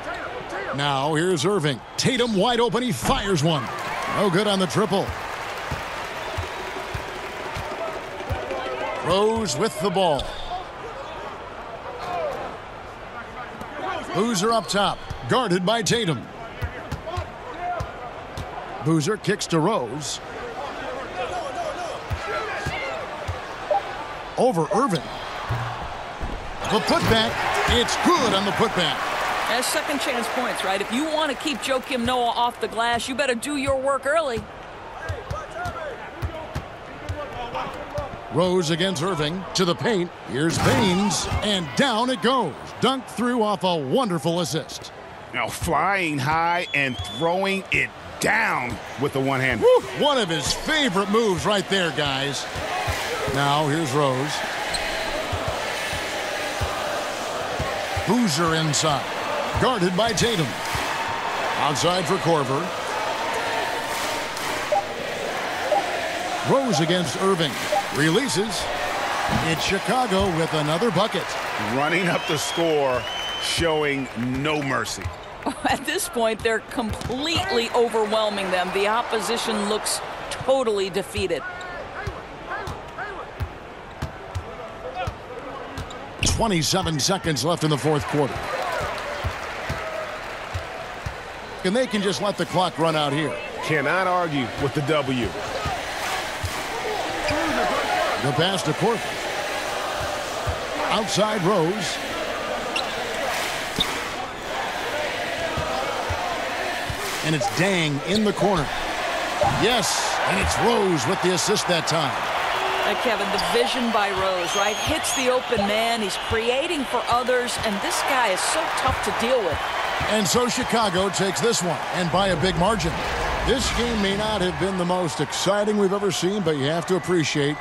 Now here's Irving. Tatum wide open. He fires one. No good on the triple. Rose with the ball. Boozer up top, guarded by Tatum. Boozer kicks to Rose. Over Irving. The putback, it's good on the putback. That's second chance points, right? If you want to keep Joakim Noah off the glass, you better do your work early. Rose against Irving to the paint. Here's Baines, and down it goes. Dunked through off a wonderful assist. Now flying high and throwing it down with the one-hand. One of his favorite moves right there, guys. Now here's Rose. Boozer inside. Guarded by Tatum. Outside for Korver. Rose against Irving. Releases. It's Chicago with another bucket. Running up the score, showing no mercy. At this point, they're completely overwhelming them. The opposition looks totally defeated. 27 seconds left in the fourth quarter. And they can just let the clock run out here. Cannot argue with the W. The pass to Korver. Outside Rose. And it's Dang in the corner. Yes, and it's Rose with the assist that time. Kevin, the vision by Rose, right? Hits the open man. He's creating for others, and this guy is so tough to deal with. And so Chicago takes this one, and by a big margin. This game may not have been the most exciting we've ever seen, but you have to appreciate